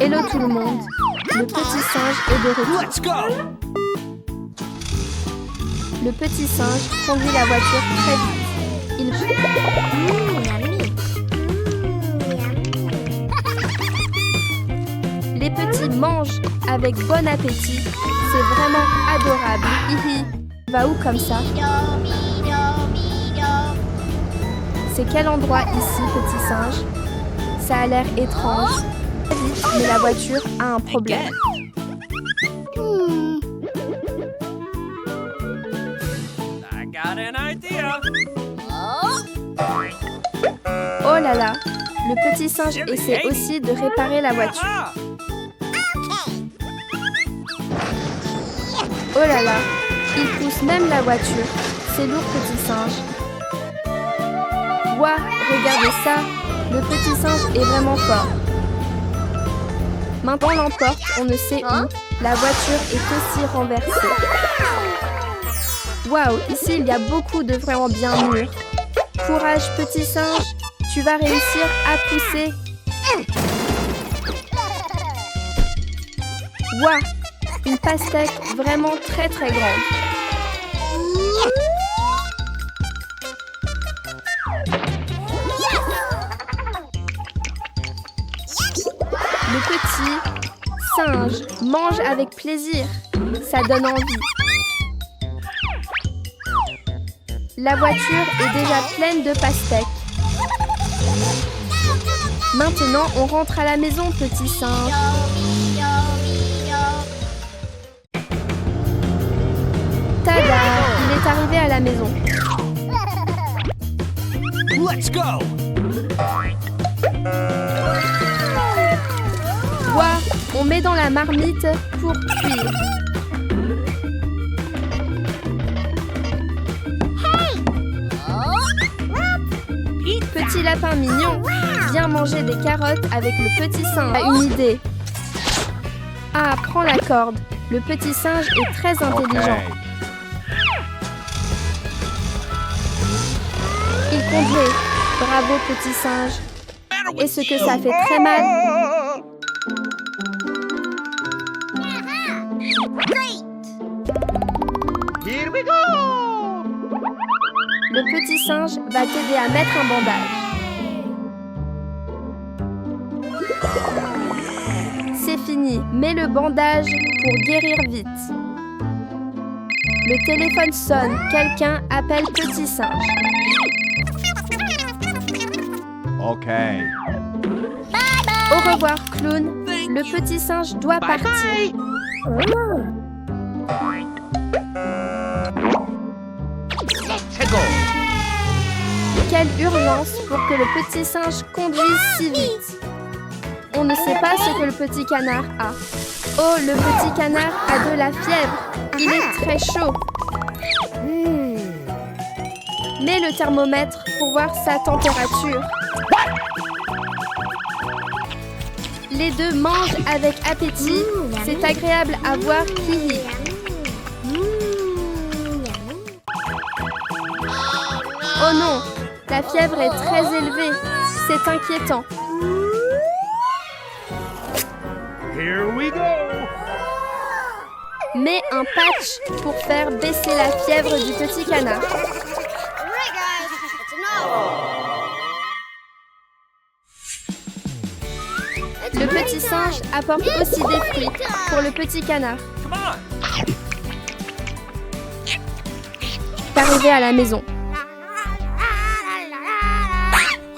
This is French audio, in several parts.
Hello tout le monde. Le petit singe est de retour. Let's go! Le petit singe conduit la voiture très vite. Il Les petits mangent avec bon appétit. C'est vraiment adorable. Hihi. Va où comme ça? C'est quel endroit ici, petit singe? Ça a l'air étrange. Mais la voiture a un problème. I got an idea. Oh là là! Le petit singe essaie aussi de réparer la voiture. Ah! Oh là là! Il pousse même la voiture. C'est lourd, petit singe. Ouah, regardez ça! Le petit singe est vraiment fort. Maintenant, on l'emporte, on ne sait où. La voiture est aussi renversée. Waouh, ici il y a beaucoup de vraiment bien mûrs. Courage, petit singe, tu vas réussir à pousser. Waouh, une pastèque vraiment très très grande. Le petit singe mange avec plaisir. Ça donne envie. La voiture est déjà pleine de pastèques. Maintenant, on rentre à la maison, petit singe. Tada! Il est arrivé à la maison. Let's go! Ouah, on met dans la marmite pour cuire. Petit lapin mignon, viens manger des carottes avec le petit singe. A une idée. Ah, prends la corde. Le petit singe est très intelligent. Il conduit. Bravo, petit singe. Et ce que ça fait très mal. Here we go! Le petit singe va t'aider à mettre un bandage. C'est fini, mets le bandage pour guérir vite. Le téléphone sonne, quelqu'un appelle petit singe. OK. Au revoir, clown. Le petit singe doit partir. Let's go! Quelle urgence pour que le petit singe conduise si vite. On ne sait pas ce que le petit canard a. Oh, le petit canard a de la fièvre. Il est très chaud. Mets le thermomètre pour voir sa température. Les deux mangent avec appétit. C'est agréable à voir. Hihi. Oh non, la fièvre est très élevée. C'est inquiétant. Here we go! Mets un patch pour faire baisser la fièvre du petit canard. Le petit singe apporte aussi des fruits pour le petit canard. Come on! Arrivé à la maison.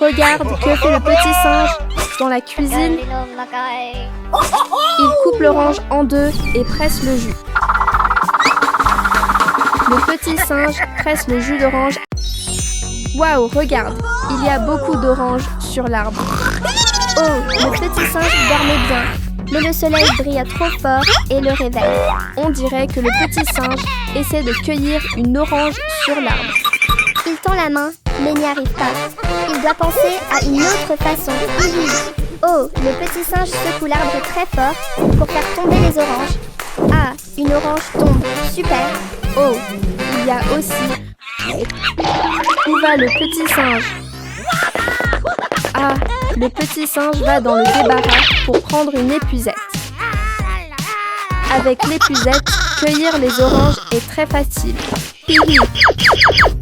Regarde que fait le petit singe dans la cuisine. Il coupe l'orange en deux et presse le jus. Le petit singe presse le jus d'orange. Waouh, regarde, il y a beaucoup d'oranges sur l'arbre. Oh, le petit singe dormait bien, mais le soleil brilla trop fort et le réveille. On dirait que le petit singe essaie de cueillir une orange sur l'arbre. Il tend la main, mais n'y arrive pas. Il doit penser à une autre façon. Oh, le petit singe secoue l'arbre très fort pour faire tomber les oranges. Ah, une orange tombe. Super. Oh, il y a aussi... Où va le petit singe? Ah, Le petit singe va dans le débarras pour prendre une épuisette. Avec l'épuisette, cueillir les oranges est très facile. Hihi.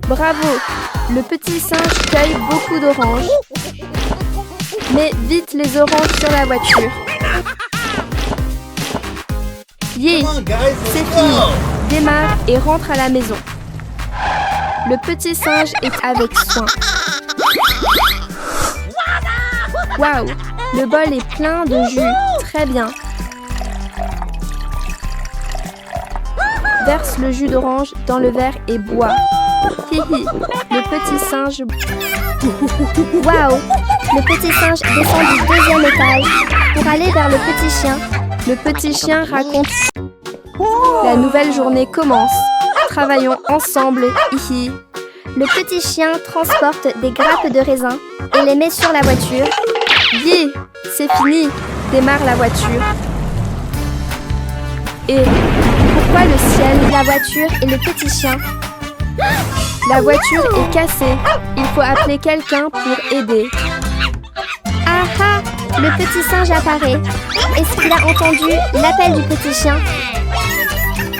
Bravo! Le petit singe cueille beaucoup d'oranges. Mais vite les oranges sur la voiture. Yeah! C'est fini. Démarre et rentre à la maison. Le petit singe est avec soin. Waouh! Le bol est plein de jus. Très bien. Verse le jus d'orange dans le verre et bois. Hihi. Le petit singe. Waouh! Le petit singe descend du 2e étage pour aller vers le petit chien. Le petit chien raconte. La nouvelle journée commence. Travaillons ensemble. Hihi. Le petit chien transporte des grappes de raisin et les met sur la voiture. Yeah! C'est fini. Démarre la voiture. Et pourquoi le ciel, La voiture et le petit chien. la voiture est cassée. Il faut appeler quelqu'un pour aider. Ah ah! Le petit singe apparaît. Est-ce qu'il a entendu l'appel du petit chien?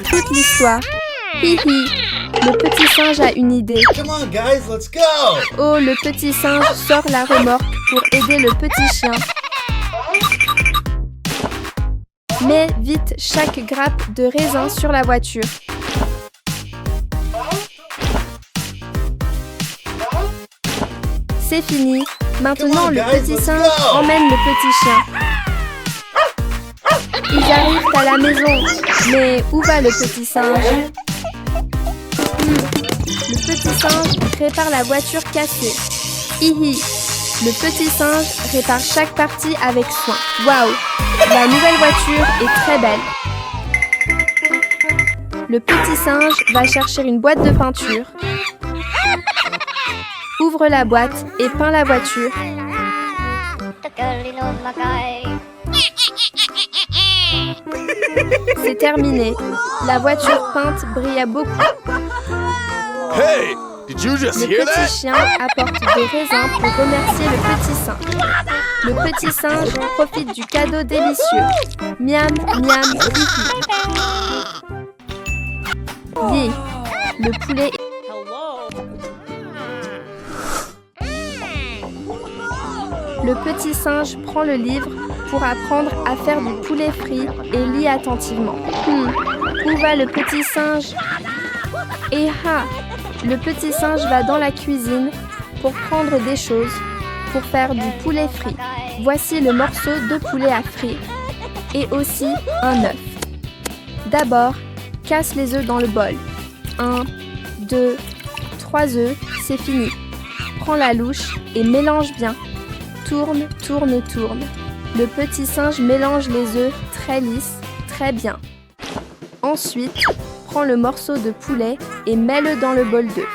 Toute l'histoire. Hihi. Le petit singe a une idée. Come on, guys, let's go! Oh, le petit singe sort la remorque pour aider le petit chien. Mets vite chaque grappe de raisin sur la voiture. C'est fini. Maintenant, le petit singe emmène le petit chien. Ils arrivent à la maison. Mais où va le petit singe? Le petit singe répare la voiture cassée. Hihi. Le petit singe répare chaque partie avec soin. Waouh! La nouvelle voiture est très belle. Le petit singe va chercher une boîte de peinture. Ouvre la boîte et peint la voiture. C'est terminé. La voiture peinte brilla beaucoup. Hey, did you just Le hear petit that? chien apporte des raisins pour remercier le petit singe. Le petit singe profite du cadeau délicieux. Miam, miam, hihi. Yeah. Le poulet. Le petit singe prend le livre pour apprendre à faire du poulet frit et lit attentivement. Où va le petit singe? Et ah! Le petit singe va dans la cuisine pour prendre des choses pour faire du poulet frit. Voici le morceau de poulet à frire et aussi un œuf. D'abord, casse les œufs dans le bol. 1, 2, 3 œufs, c'est fini. Prends la louche et mélange bien. Tourne, tourne, tourne. Le petit singe mélange les œufs très lisses, très bien. Ensuite, prends le morceau de poulet et mets-le dans le bol d'œufs.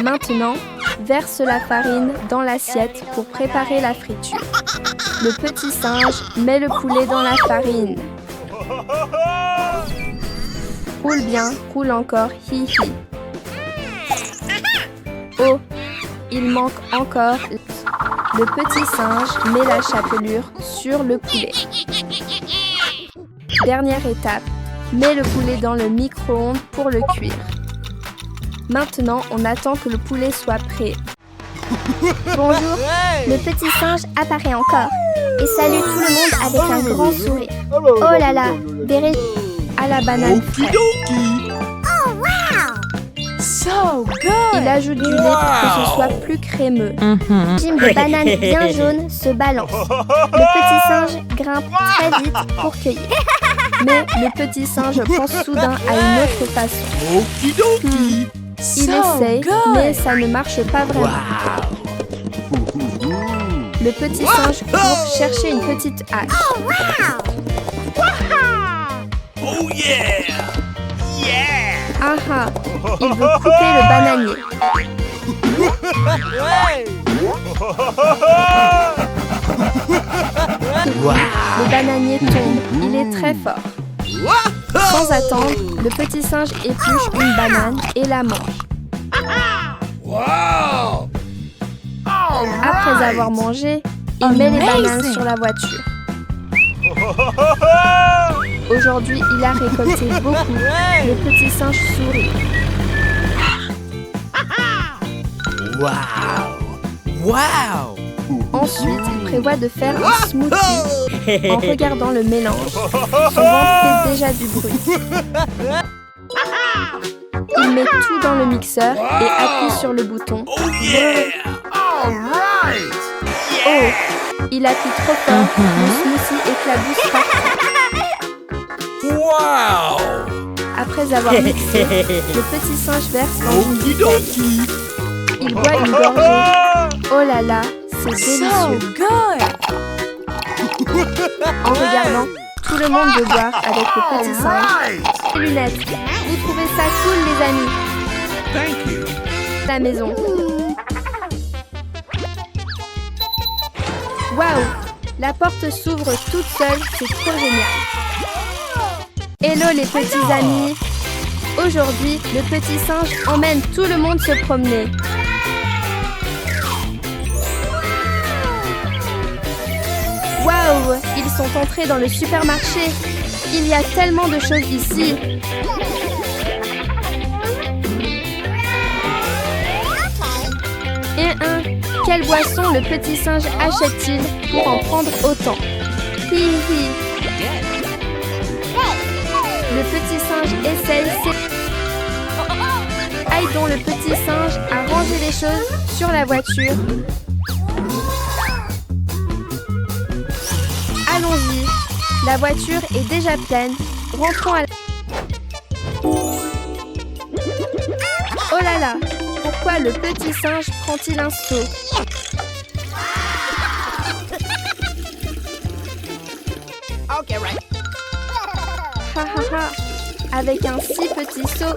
Maintenant, verse la farine dans l'assiette pour préparer la friture. Le petit singe met le poulet dans la farine. Roule bien, roule encore, hi hi. Oh, il manque encore. Le petit singe met la chapelure sur le poulet. Dernière étape, mets le poulet dans le micro-ondes pour le cuire. Maintenant, on attend que le poulet soit prêt. Bonjour, le petit singe apparaît encore et salue tout le monde avec un grand sourire. Oh là là, des ré... À la banane fraîche. Il ajoute du lait pour que ce soit plus crémeux. Jim de banane bien jaune se balance. Le petit singe grimpe très vite pour cueillir. Mais le petit singe pense soudain à une autre façon. Il essaye, mais ça ne marche pas vraiment. Le petit singe court chercher une petite hache. Oh yeah! Yeah! Ah ah, il veut couper le bananier. Le bananier tombe, il est très fort. Sans attendre, le petit singe épluche une banane et la mange. Wow! Après avoir mangé, il met les bananes sur la voiture. Aujourd'hui, il a récolté beaucoup. Le petit singe sourit. Wow! Wow! Ensuite, il prévoit de faire un smoothie en regardant le mélange. Son ventre fait déjà du bruit. Il met tout dans le mixeur et appuie sur le bouton. Oh yeah! All right! Oh, il appuie trop fort, le smoothie éclabousse partout. Wow! Après avoir mixé, le petit singe verse dans une bouteille. Il boit une gorgée. Oh là là, c'est délicieux. En regardant, tout le monde veut boire avec le petit singe. Les lunettes, vous trouvez ça cool les amis? Thank you. La maison. Waouh! La porte s'ouvre toute seule, c'est trop génial. Hello les petits amis! Aujourd'hui, le petit singe emmène tout le monde se promener. Waouh! Ils sont entrés dans le supermarché. Il y a tellement de choses ici. Quelle boisson le petit singe achète-t-il pour en prendre autant? Hi hi. Le petit singe essaye Aidons le petit singe à ranger les choses sur la voiture. Allons-y. La voiture est déjà pleine. Rentrons à la... Oh là là! Pourquoi le petit singe prend-il un seau? Ha ha ha! Avec un si petit seau,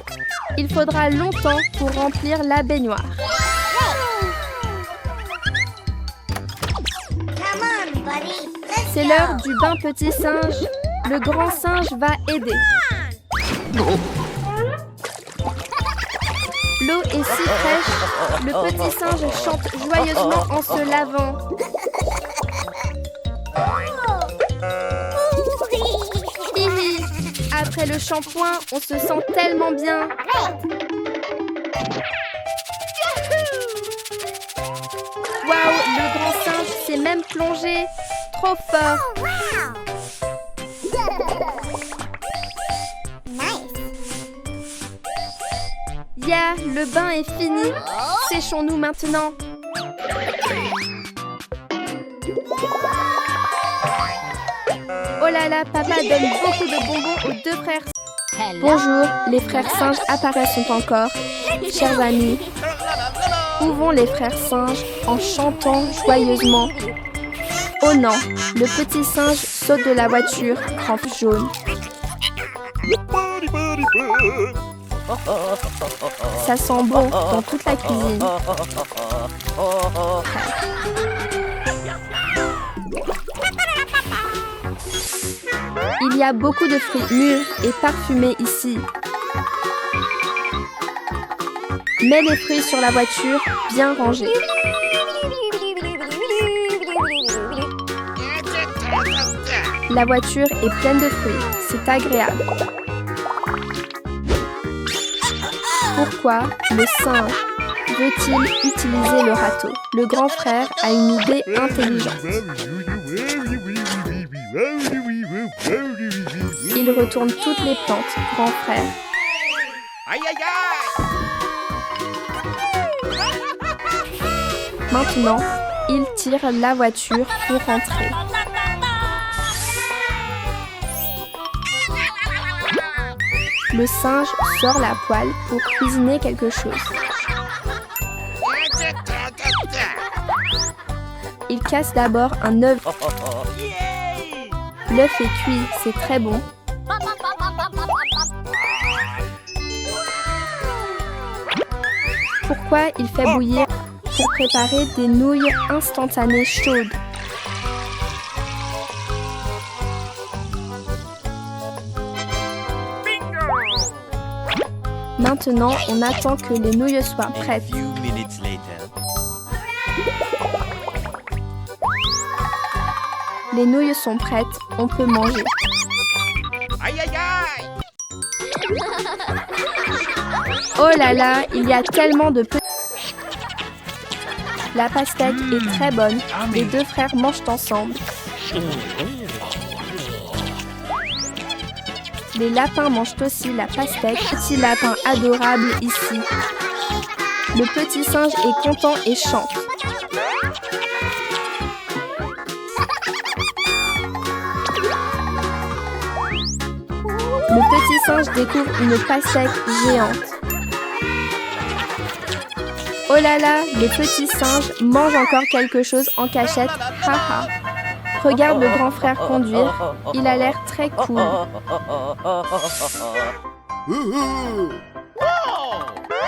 il faudra longtemps pour remplir la baignoire. C'est l'heure du bain petit singe. Le grand singe va aider. L'eau est si fraîche, le petit singe chante joyeusement en se lavant. Hihi. Après le shampoing, on se sent tellement bien. Waouh, le grand singe s'est même plongé. Trop fort. Yeah, le bain est fini. Séchons-nous maintenant. Oh là là, papa donne beaucoup de bonbons aux deux frères. Bonjour, les frères singes apparaissent encore. Chers amis, où vont les frères singes en chantant joyeusement? Oh non, le petit singe saute de la voiture, crampe jaune. Ça sent bon dans toute la cuisine. Il y a beaucoup de fruits mûrs et parfumés ici. Mets les fruits sur la voiture, bien rangés. La voiture est pleine de fruits, c'est agréable. Pourquoi le singe veut-il utiliser le râteau? Le grand frère a une idée intelligente. Il retourne toutes les plantes, grand frère. Aïe aïe aïe! Maintenant, il tire la voiture pour rentrer. Le singe sort la poêle pour cuisiner quelque chose. Il casse d'abord un œuf. L'œuf est cuit, c'est très bon. Pourquoi il fait bouillir? Pour préparer des nouilles instantanées chaudes. Maintenant, on attend que les nouilles soient prêtes. les nouilles sont prêtes, on peut manger. Aïe aïe aïe! Oh là là, il y a tellement de petits... La pastèque est très bonne. Les deux frères mangent ensemble. Les lapins mangent aussi la pastèque. Petit lapin adorable ici. Le petit singe est content et chante. Le petit singe découvre une pastèque géante. Oh là là, le petit singe mange encore quelque chose en cachette. Haha. Regarde le grand frère conduire. Il a l'air très cool.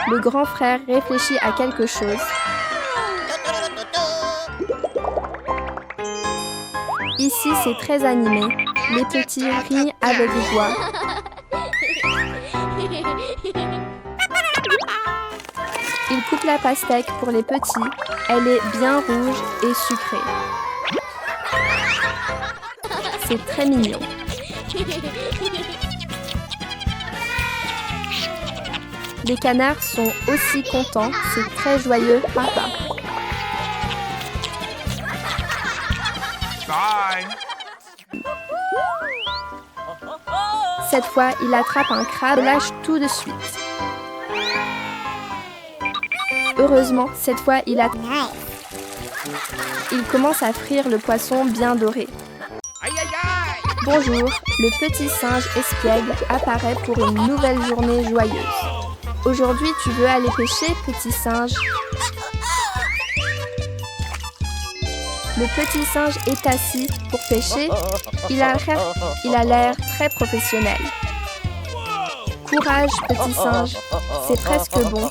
Le grand frère réfléchit à quelque chose. Ici, c'est très animé. Les petits rient avec joie. Il coupe la pastèque pour les petits. Elle est bien rouge et sucrée. C'est très mignon. Les canards sont aussi contents. C'est très joyeux. Papa. Cette fois, il attrape un crabe et lâche tout de suite. Heureusement, cette fois, il commence à frire le poisson bien doré. Aïe aïe aïe! Bonjour, le petit singe espiègle apparaît pour une nouvelle journée joyeuse. Aujourd'hui, tu veux aller pêcher, petit singe? Le petit singe est assis pour pêcher. Il a l'air très professionnel. Courage, petit singe, c'est presque bon.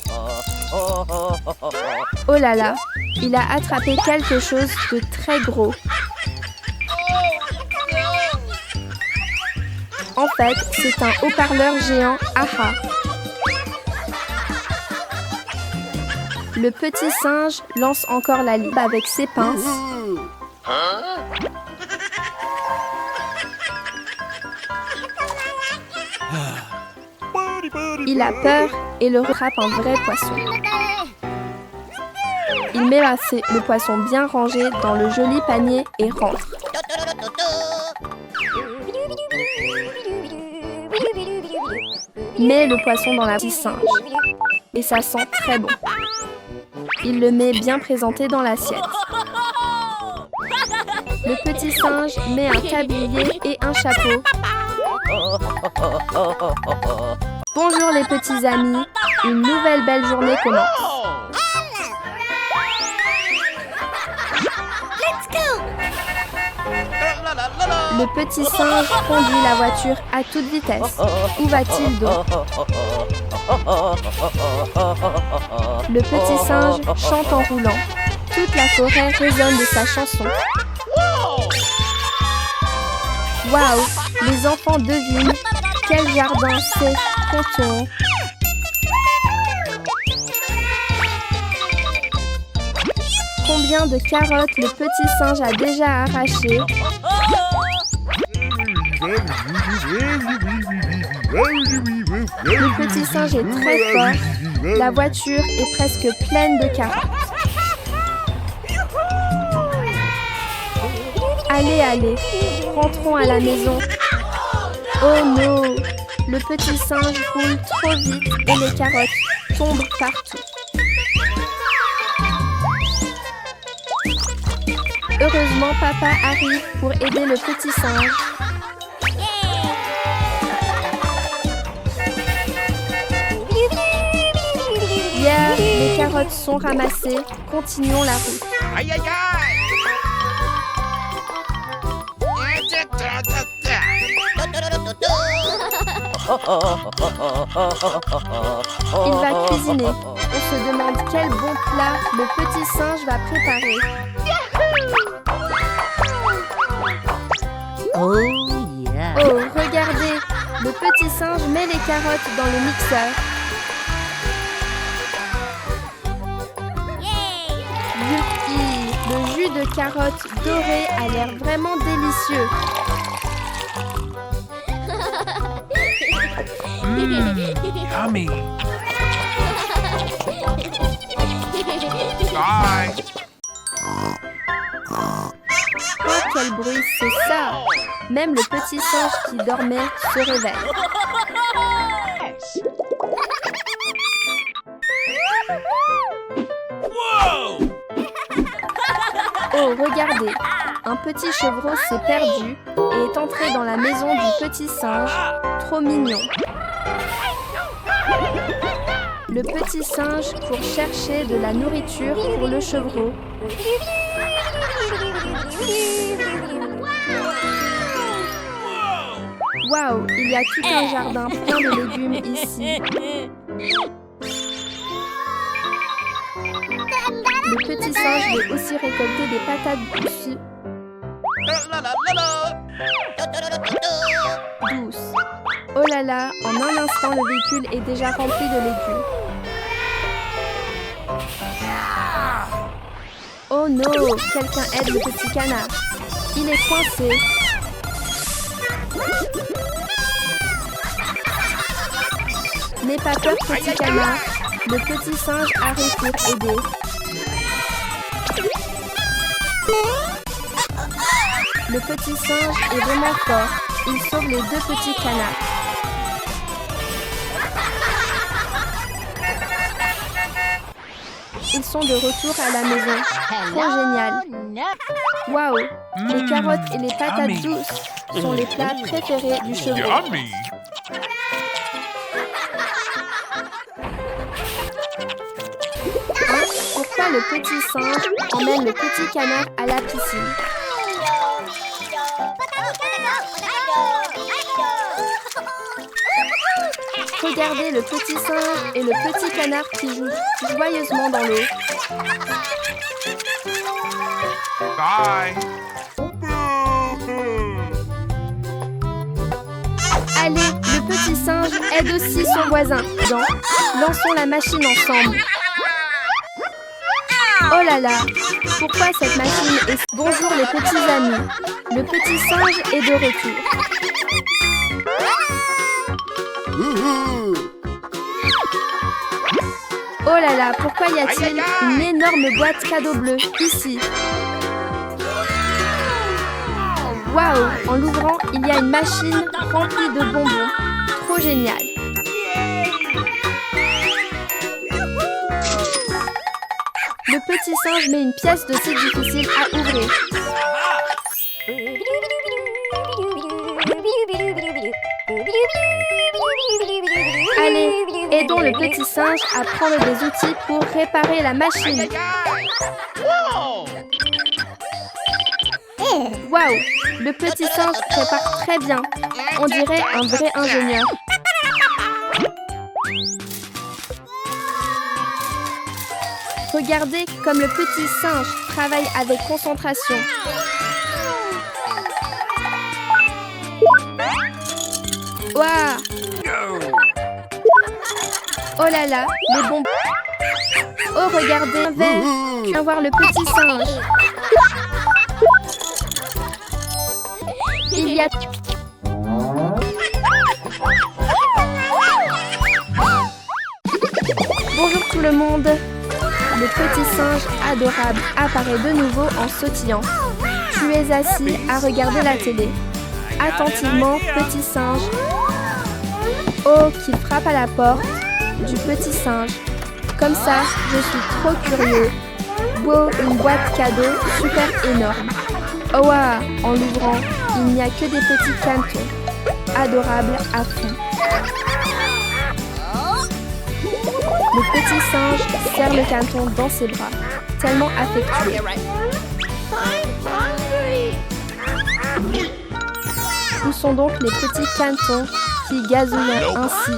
Oh là là, il a attrapé quelque chose de très gros. En fait, c'est un haut-parleur géant. Aha. Le petit singe lance encore la ligne avec ses pinces. Il a peur et le rattrape un vrai poisson. Il met le poisson bien rangé dans le joli panier et rentre. Met le poisson dans la petite singe. Et ça sent très bon. Il le met bien présenté dans l'assiette. Le petit singe met un tablier et un chapeau. Bonjour les petits amis, une nouvelle belle journée commence. Le petit singe conduit la voiture à toute vitesse. Où va-t-il donc? Le petit singe chante en roulant. Toute la forêt résonne de sa chanson. Waouh! Les enfants devinent quel jardin c'est. Comptons. Combien de carottes le petit singe a déjà arrachées? Le petit singe est très fort. La voiture est presque pleine de carottes. Allez, allez, rentrons à la maison. Oh non! Le petit singe roule trop vite et les carottes tombent partout. Heureusement, papa arrive pour aider le petit singe. Yeah, les carottes sont ramassées. Continuons la route. Aïe aïe aïe! Il va cuisiner. On se demande quel bon plat le petit singe va préparer. Oh yeah. Oh, regardez, le petit singe met les carottes dans le mixeur. Youpi, le jus jus de carotte doré a l'air vraiment délicieux. Yummy. Bye. Oh, quel bruit, c'est ça! Même le petit singe qui dormait se réveille. Oh, regardez! Un petit chevreau s'est perdu et est entré dans la maison du petit singe. Trop mignon! Le petit singe court chercher de la nourriture pour le chevreau. Waouh, il y a tout un jardin plein de légumes ici. Le petit singe veut aussi récolter des patates douces. Oh là là, en un instant, le véhicule est déjà rempli de légumes. Oh non, quelqu'un aide le petit canard. Il est coincé. N'aie pas peur, petit canard. Le petit singe arrive pour aider. Le petit singe est vraiment fort. Il sauve les deux petits canards. Ils sont de retour à la maison. Trop génial. Waouh, les carottes et les patates douces sont les plats préférés du chevreau. Yummy. Pourquoi le petit singe emmène le petit canard à la piscine? Regardez le petit singe et le petit canard qui jouent joyeusement dans l'eau. Bye. Allez, le petit singe aide aussi son voisin. Lançons la machine ensemble. Oh là là, pourquoi cette machine est... Bonjour les petits amis. Le petit singe est de retour. Oh là là, pourquoi y a-t-il une énorme boîte cadeau bleue ici? Waouh, en l'ouvrant, il y a une machine remplie de bonbons. Trop génial. Le petit singe met une pièce de scie difficile à ouvrir. Allez, aidons le petit singe à prendre des outils pour réparer la machine. Waouh, le petit singe prépare très bien. On dirait un vrai ingénieur. Regardez comme le petit singe travaille avec concentration. Waouh! Oh là là, les bonbons. Oh, regardez un verre. Viens voir le petit singe. Il y a... Bonjour tout le monde. Le petit singe adorable apparaît de nouveau en sautillant. Tu es assis à regarder la télé. Attentivement, petit singe. Oh, qu'il frappe à la porte du petit singe. Comme ça, je suis trop curieux. Wow, une boîte cadeau super énorme. Oh waouh, en l'ouvrant, il n'y a que des petits cantons. Adorables à fond. Le petit singe serre le canton dans ses bras, tellement affectueux. Où sont donc les petits cantons qui gazouillent ainsi?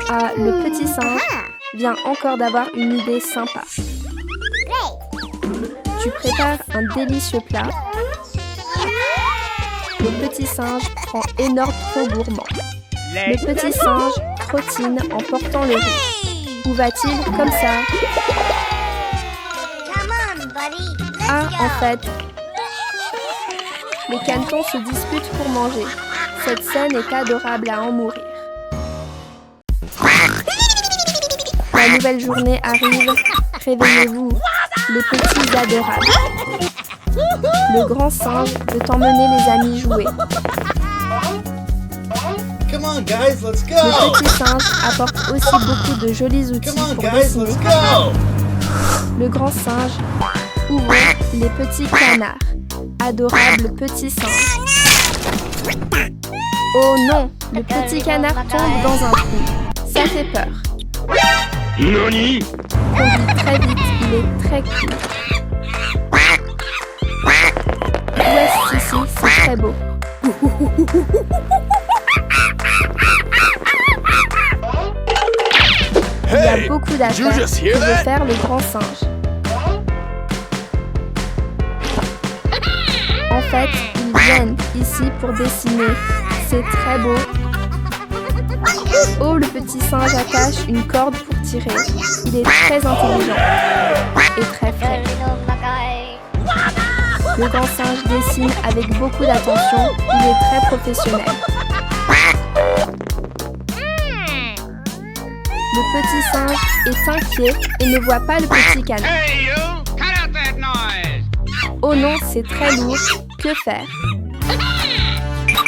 Ah, le petit singe vient encore d'avoir une idée sympa. Tu prépares un délicieux plat. Le petit singe prend énorme trop gourmand. Le petit singe trottine en portant le riz. Où va-t-il comme ça? Ah, en fait, les canetons se disputent pour manger. Cette scène est adorable à en mourir. La nouvelle journée arrive. Réveillez-vous, les petits adorables. Le grand singe veut emmener les amis jouer. Come on, guys, let's go! Le petit singe apporte aussi beaucoup de jolis outils Come on, pour guys, dessiner. let's go! Le grand singe ouvre les petits canards. Adorable petit singe. Oh non, le petit canard tombe dans un trou. Ça fait peur. Nani? Conduit très vite, il est très cool. Où est-ce ici? C'est très beau. Il y a beaucoup d'affaires que veut faire le grand singe. En fait, ils viennent ici pour dessiner. C'est très beau. Oh, le petit singe attache une corde pour tirer. Il est très intelligent et très frais. Le grand singe dessine avec beaucoup d'attention. Il est très professionnel. Le petit singe est inquiet et ne voit pas le petit canard. Hey, you! Cut out that noise! Oh non, c'est très lourd. Que faire?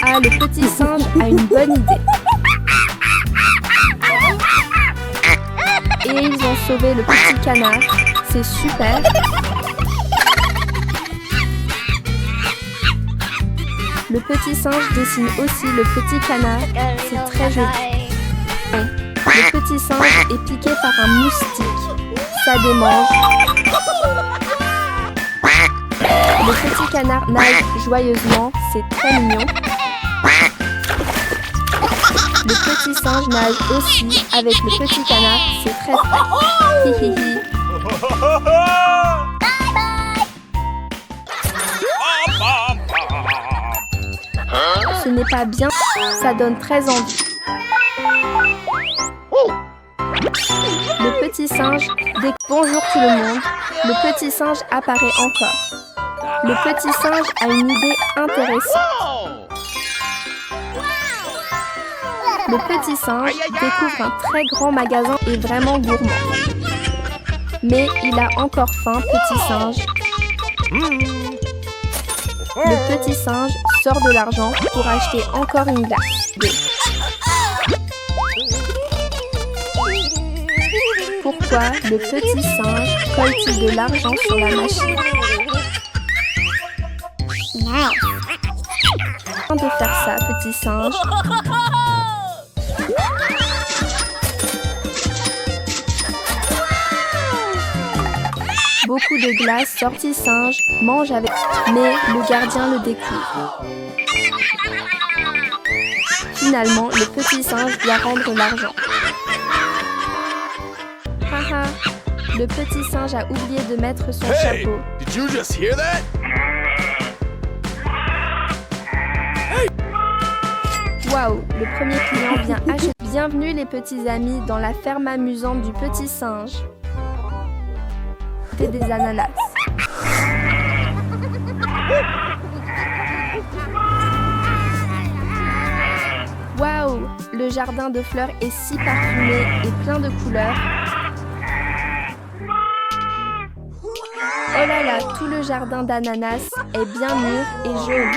Ah, le petit singe a une bonne idée. Et ils ont sauvé le petit canard. C'est super. Le petit singe dessine aussi le petit canard. C'est très joli. Le petit singe est piqué par un moustique. Ça démange. Le petit canard nage joyeusement. C'est très mignon. Le petit singe nage aussi avec le petit canard. C'est très frais. Hi hi hi. Ce n'est pas bien. Ça donne très envie. Le petit singe dit bonjour tout le monde. Le petit singe apparaît encore. Le petit singe a une idée intéressante. Le petit singe découvre un très grand magasin et vraiment gourmand. Mais il a encore faim, petit singe. Le petit singe sort de l'argent pour acheter encore une glace. Pourquoi le petit singe colle-t-il de l'argent sur la machine? De faire ça, petit singe. Beaucoup de glace, sorti singe, mange avec... Mais le gardien le découvre. Finalement, le petit singe doit rendre l'argent. Haha, le petit singe a oublié de mettre son chapeau. Did you just hear that? Waouh, le premier client vient acheter. Bienvenue les petits amis dans la ferme amusante du petit singe. C'est des ananas. Waouh, le jardin de fleurs est si parfumé et plein de couleurs. Oh là là, tout le jardin d'ananas est bien mûr et jaune.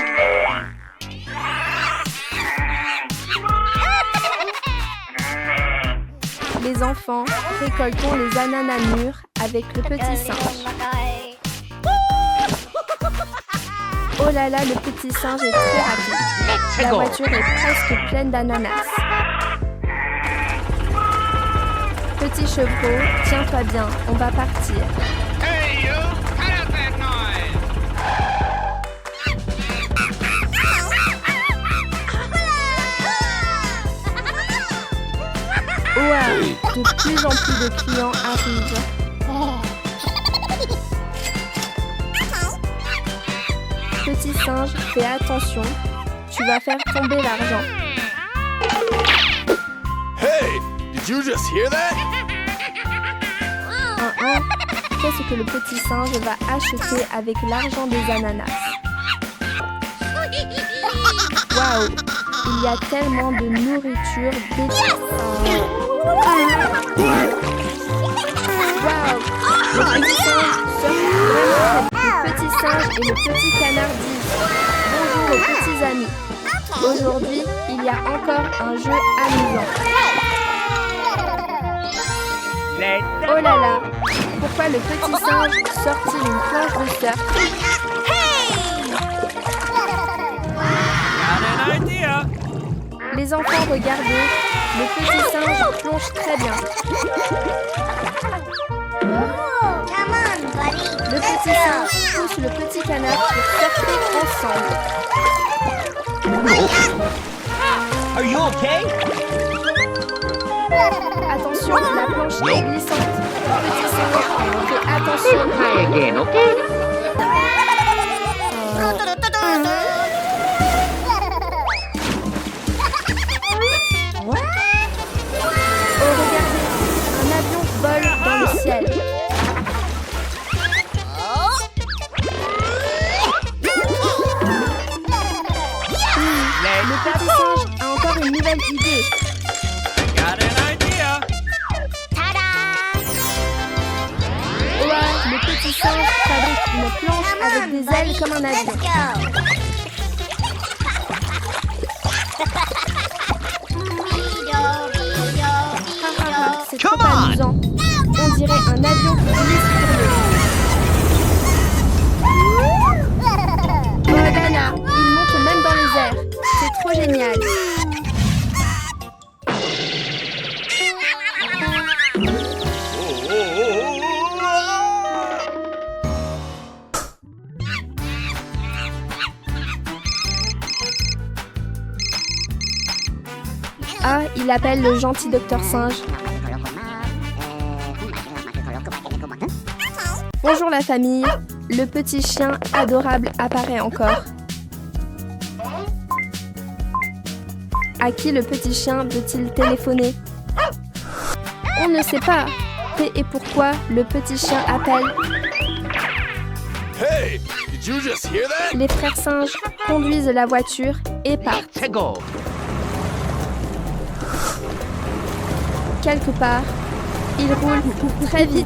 Les enfants, récoltons les ananas mûrs avec le petit singe. Oh là là, le petit singe est très rapide. La voiture est presque pleine d'ananas. Petit chevreau, tiens-toi bien, on va partir. Hey, you! Cut out that noise! Waouh, de plus en plus de clients arrivent. Petit singe, fais attention, tu vas faire tomber l'argent. Hey! Did you just hear that? Qu'est-ce que le petit singe va acheter avec l'argent des ananas? Waouh! Il y a tellement de nourriture délicieuses. Waouh! Le petit singe sort vraiment. Le petit singe et le petit canard disent bonjour aux petits amis. Aujourd'hui, il y a encore un jeu amusant. Oh là là! Pourquoi le petit singe sort-il une planche de surf? Les enfants, regardez, le petit singe plonge très bien. Le petit singe pousse le petit canard pour surfer ensemble. Are you okay? Attention, la planche est glissante. Petit singe, fais attention. Try again, okay? Oh, regardez, un avion vole dans le ciel. Le petit singe a encore une nouvelle idée. Got an idea. Ouah, le petit singe fabrique une planche avec des ailes comme un avion. C'est trop Come on. amusant. On dirait un avion qui glisse sur l'eau. Oh là là, il monte même dans les airs. C'est trop génial. Ah, il appelle le gentil docteur singe. Bonjour la famille. Le petit chien adorable apparaît encore. À qui le petit chien veut-il téléphoner? On ne sait pas. Et pourquoi le petit chien appelle? Hey, did you just hear that? Les frères singes conduisent la voiture et partent. Let's go. Quelque part, ils roulent très vite.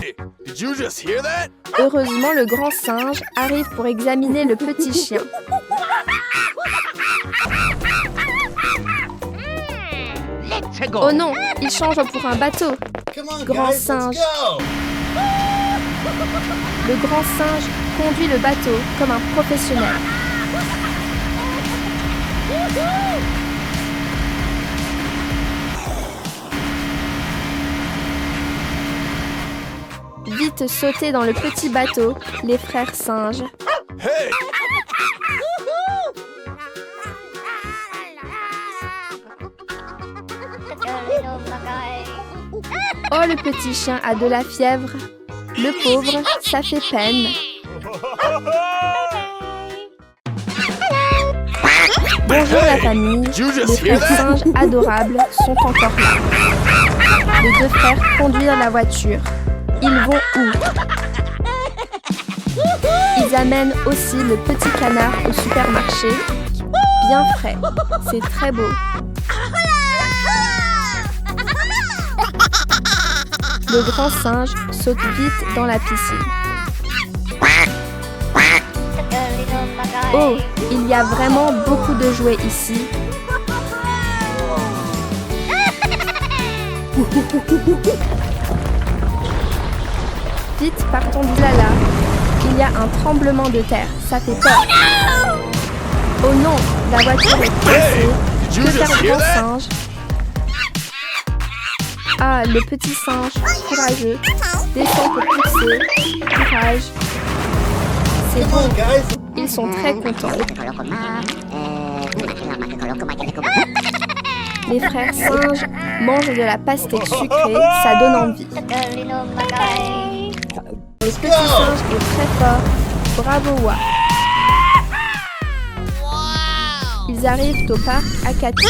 Hey, did you just hear that? Heureusement, le grand singe arrive pour examiner le petit chien. Let's go. Oh non, il change pour un bateau. Come on, Grand guys, singe. let's go. Le grand singe conduit le bateau comme un professionnel. Vite sauter dans le petit bateau, les frères singes. Hey, Oh, le petit chien a de la fièvre. Le pauvre, ça fait peine. Bonjour la famille. did you Les just hear frères that? singes adorables sont encore là. Les deux frères conduisent la voiture. Ils vont où? Ils amènent aussi le petit canard au supermarché. Bien frais. C'est très beau. Le grand singe saute vite dans la piscine. Oh, il y a vraiment beaucoup de jouets ici. Vite, partons de là. Il y a un tremblement de terre. Ça fait peur. Oh non, la voiture est cassée. Did you Que faire just le hear grand that? singe? Ah, le petit singe, courageux, descend pour pousser. Courage. C'est Come bon, on, guys. ils sont très contents. Les frères singes mangent de la pastèque sucrée, ça donne envie. Le petit singe est très fort. Bravo, Wa. Ils arrivent au parc Akati.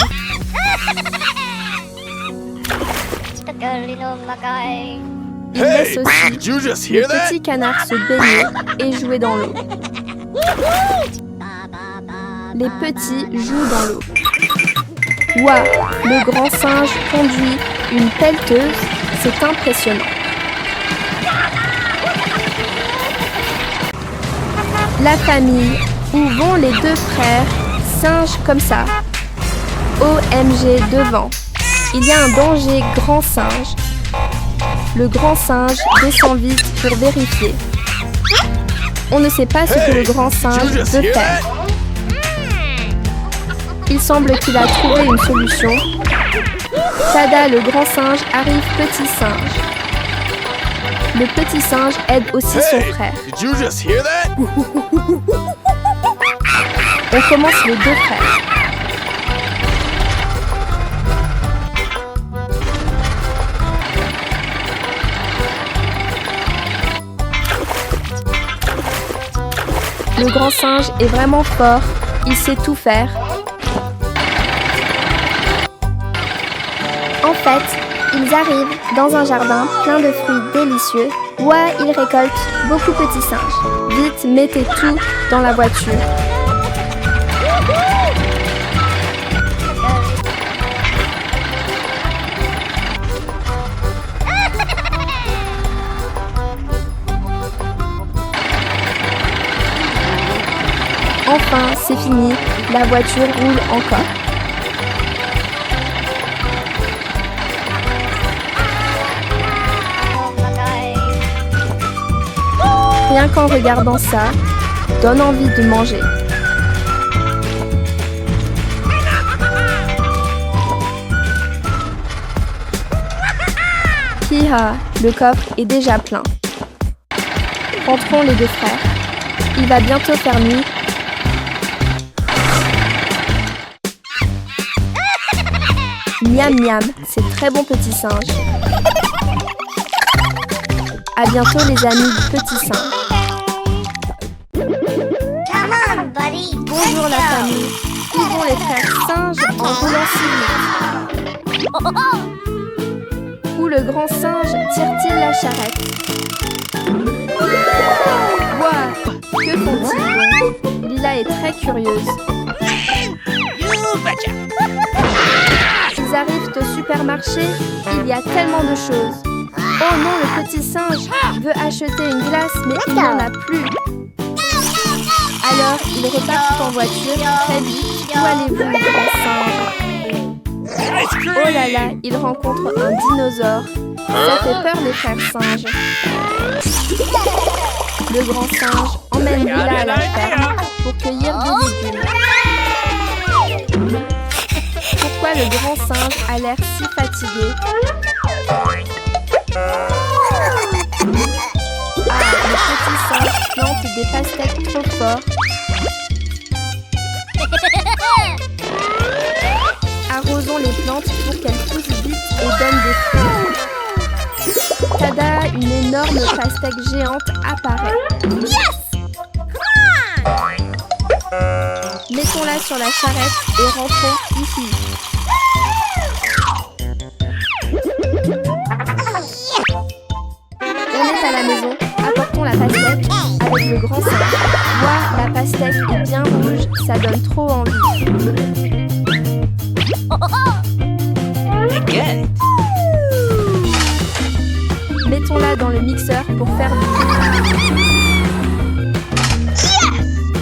Il laisse Hey, aussi did you just le hear that? petit canard se baigner et jouer dans l'eau. Les petits jouent dans l'eau. Ouah, le grand singe conduit une pelleteuse, c'est impressionnant. La famille, où vont les deux frères, singes comme ça. OMG devant. Il y a un danger grand singe. Le grand singe descend vite pour vérifier. On ne sait pas ce que le grand singe veut faire. Il semble qu'il a trouvé une solution. Tada, le grand singe, arrive petit singe. Le petit singe aide aussi son Hey, frère. did you just hear that? On commence les deux frères. Le grand singe est vraiment fort, il sait tout faire. En fait, ils arrivent dans un jardin plein de fruits délicieux. Ouah, ils récoltent beaucoup de petits singes. Vite, mettez tout dans la voiture. Enfin, c'est fini, la voiture roule encore. Rien qu'en regardant ça, donne envie de manger. Hi-ha, le coffre est déjà plein. Rentrons les deux frères. Il va bientôt faire nuit. Miam miam, c'est très bon petit singe. À bientôt les amis du petit singe. Bonjour la famille. Où vont les frères singes en roulant si vite? Où le grand singe tire-t-il la charrette? Ouah, que font-ils donc? Lila est très curieuse. Ils arrivent au supermarché, il y a tellement de choses. Oh non, le petit singe veut acheter une glace, mais il n'y en a plus. Alors, ils repartent en voiture très vite. Où allez-vous, le grand singe? Oh là là, ils rencontrent un dinosaure. Ça fait peur, les frères singes. Le grand singe emmène Lila à la ferme pour cueillir des légumes. Pourquoi le grand singe a l'air si fatigué? Ah, le petit singe plante des pastèques trop fort. Arrosons les plantes pour qu'elles poussent vite et donnent des fruits. Tada, une énorme pastèque géante apparaît. Mettons-la sur la charrette et rentrons ici. On est à la maison, apportons la pastèque avec le grand singe. Ouah, la pastèque est bien rouge, ça donne trop envie. Mettons-la dans le mixeur pour faire du bruit.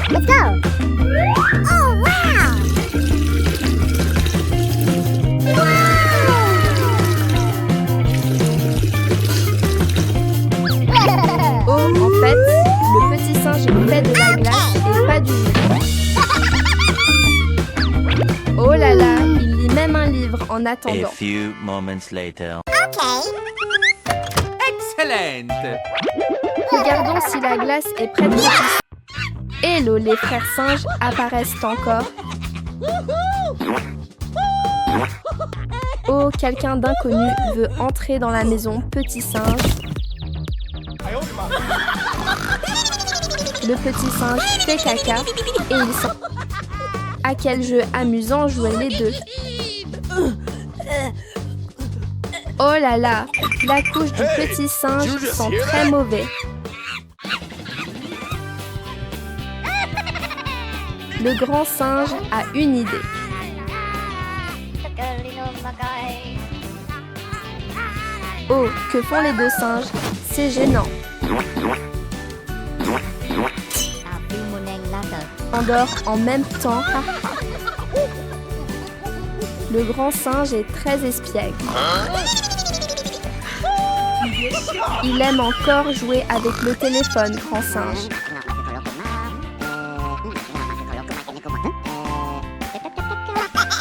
Let's go! Oh, wow! Oh, en fait, le petit singe fait de la glace et pas du jus. Oh là là, il lit même un livre en A attendant. few moments later. Excellent. Regardons si la glace est prête de cuire. Hello, les frères singes apparaissent encore. Oh, quelqu'un d'inconnu veut entrer dans la maison, petit singe. Le petit singe fait caca et il sent. À quel jeu amusant jouaient les deux. Oh là là, la couche du petit singe sent très mauvais. Le grand singe a une idée. Oh, que font les deux singes? C'est gênant. Endort en même temps. Le grand singe est très espiègle. Il aime encore jouer avec le téléphone, grand singe.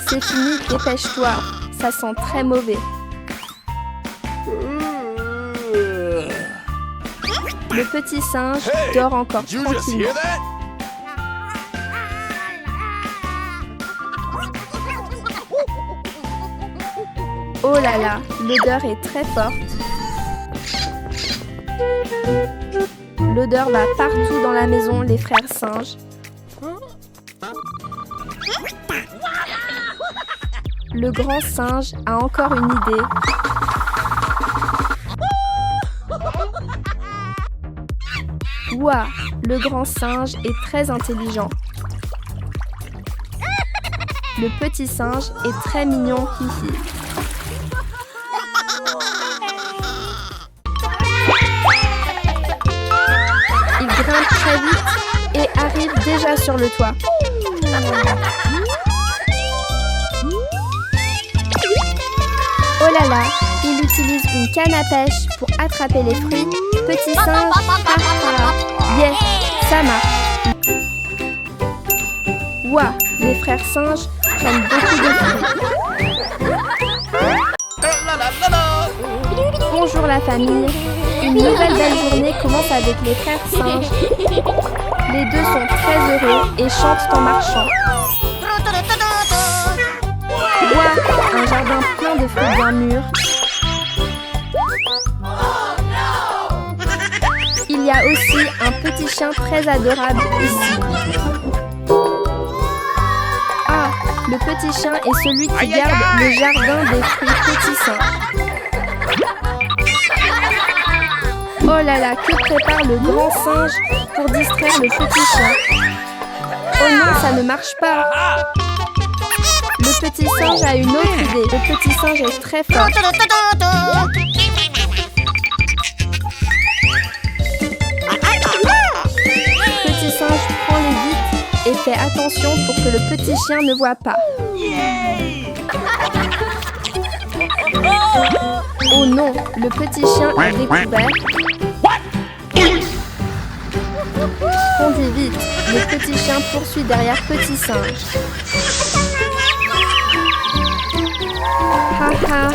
C'est fini, dépêche-toi. Ça sent très mauvais. Le petit singe dort encore Did you just tranquillement. hear that? Oh là là, l'odeur est très forte. L'odeur va partout dans la maison, les frères singes. Le grand singe a encore une idée. Ouah, le grand singe est très intelligent. Le petit singe est très mignon, hihi. Il grimpe très vite et arrive déjà sur le toit. Oh là là, il utilise une canne à pêche pour attraper les fruits. Petit singe, yeah, ça marche. Ouah, les frères singes prennent beaucoup de fruits. Bonjour la famille. Une nouvelle belle journée commence avec les frères singes. Les deux sont très heureux et chantent en marchant. Ouah, un jardin plein de fruits bien mûrs. Il y a aussi un petit chien très adorable ici. Ah, le petit chien est celui qui garde le jardin des fruits petits singes. Oh là là, que prépare le grand singe pour distraire le petit chien? Oh non, ça ne marche pas. Le petit singe a une autre idée. Le petit singe est très fort. Le petit singe prend les vitres et fait attention pour que le petit chien ne voit pas. Oh non, le petit chien a découvert. Conduis vite, le petit chien poursuit derrière petit singe. Ha ha ha.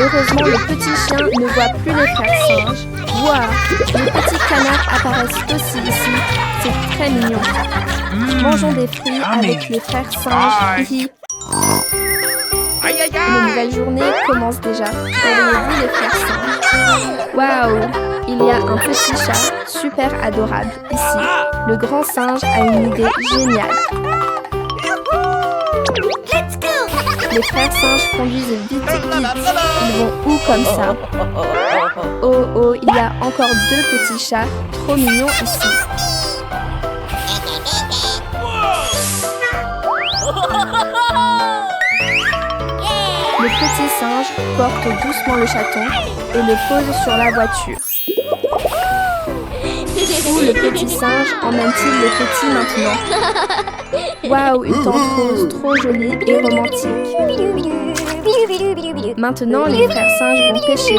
Heureusement, le petit chien ne voit plus les frères singes. Ouah, les petits canards apparaissent aussi ici. C'est très mignon. Mangeons des fruits avec les frères singes. Hihi. Une nouvelle journée commence déjà. Réveillez-vous les frères singes. Waouh, il y a un petit chat super adorable ici. Le grand singe a une idée géniale. Les frères singes conduisent vite, vite. Ils vont où comme ça? Oh oh, il y a encore deux petits chats trop mignons ici. Le petit singe porte doucement le chaton et le pose sur la voiture. Où le petit singe emmène-t-il le petit maintenant? Waouh, une tente rose trop jolie et romantique. Maintenant, les frères singes vont pêcher.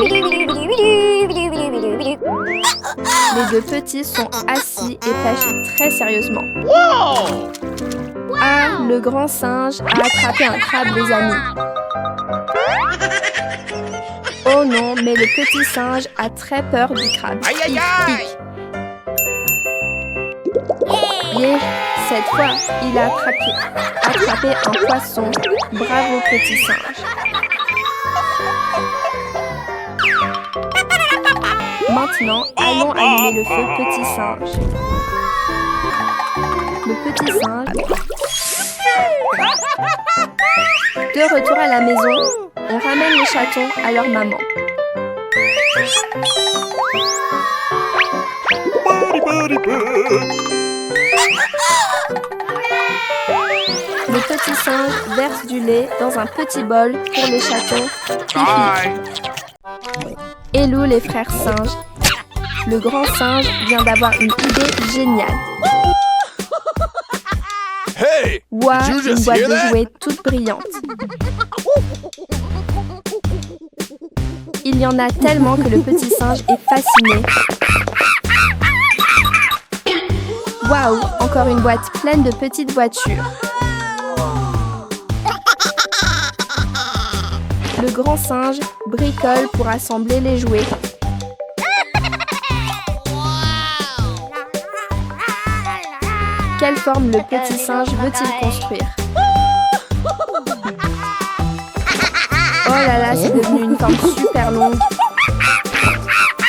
Les deux petits sont assis et pêchent très sérieusement. Ah, le grand singe a attrapé un crabe, les amis. Oh non, mais le petit singe a très peur du crabe. Hic, hic. Yeah, cette fois, il a attrapé un poisson. Bravo, petit singe. Maintenant, allons allumer le feu, petit singe. Le petit singe. De retour à la maison. on ramène les chatons à leur maman. Le petit singe verse du lait dans un petit bol pour les chatons. Hello les frères singes. Le grand singe vient d'avoir une idée géniale. Hey! Ouah, Did you une just boîte hear de that? jouets toute brillante. Il y en a tellement que le petit singe est fasciné. Waouh, encore une boîte pleine de petites voitures. Le grand singe bricole pour assembler les jouets. Quelle forme le petit singe veut-il construire? Oh là là, c'est devenu une forme super longue.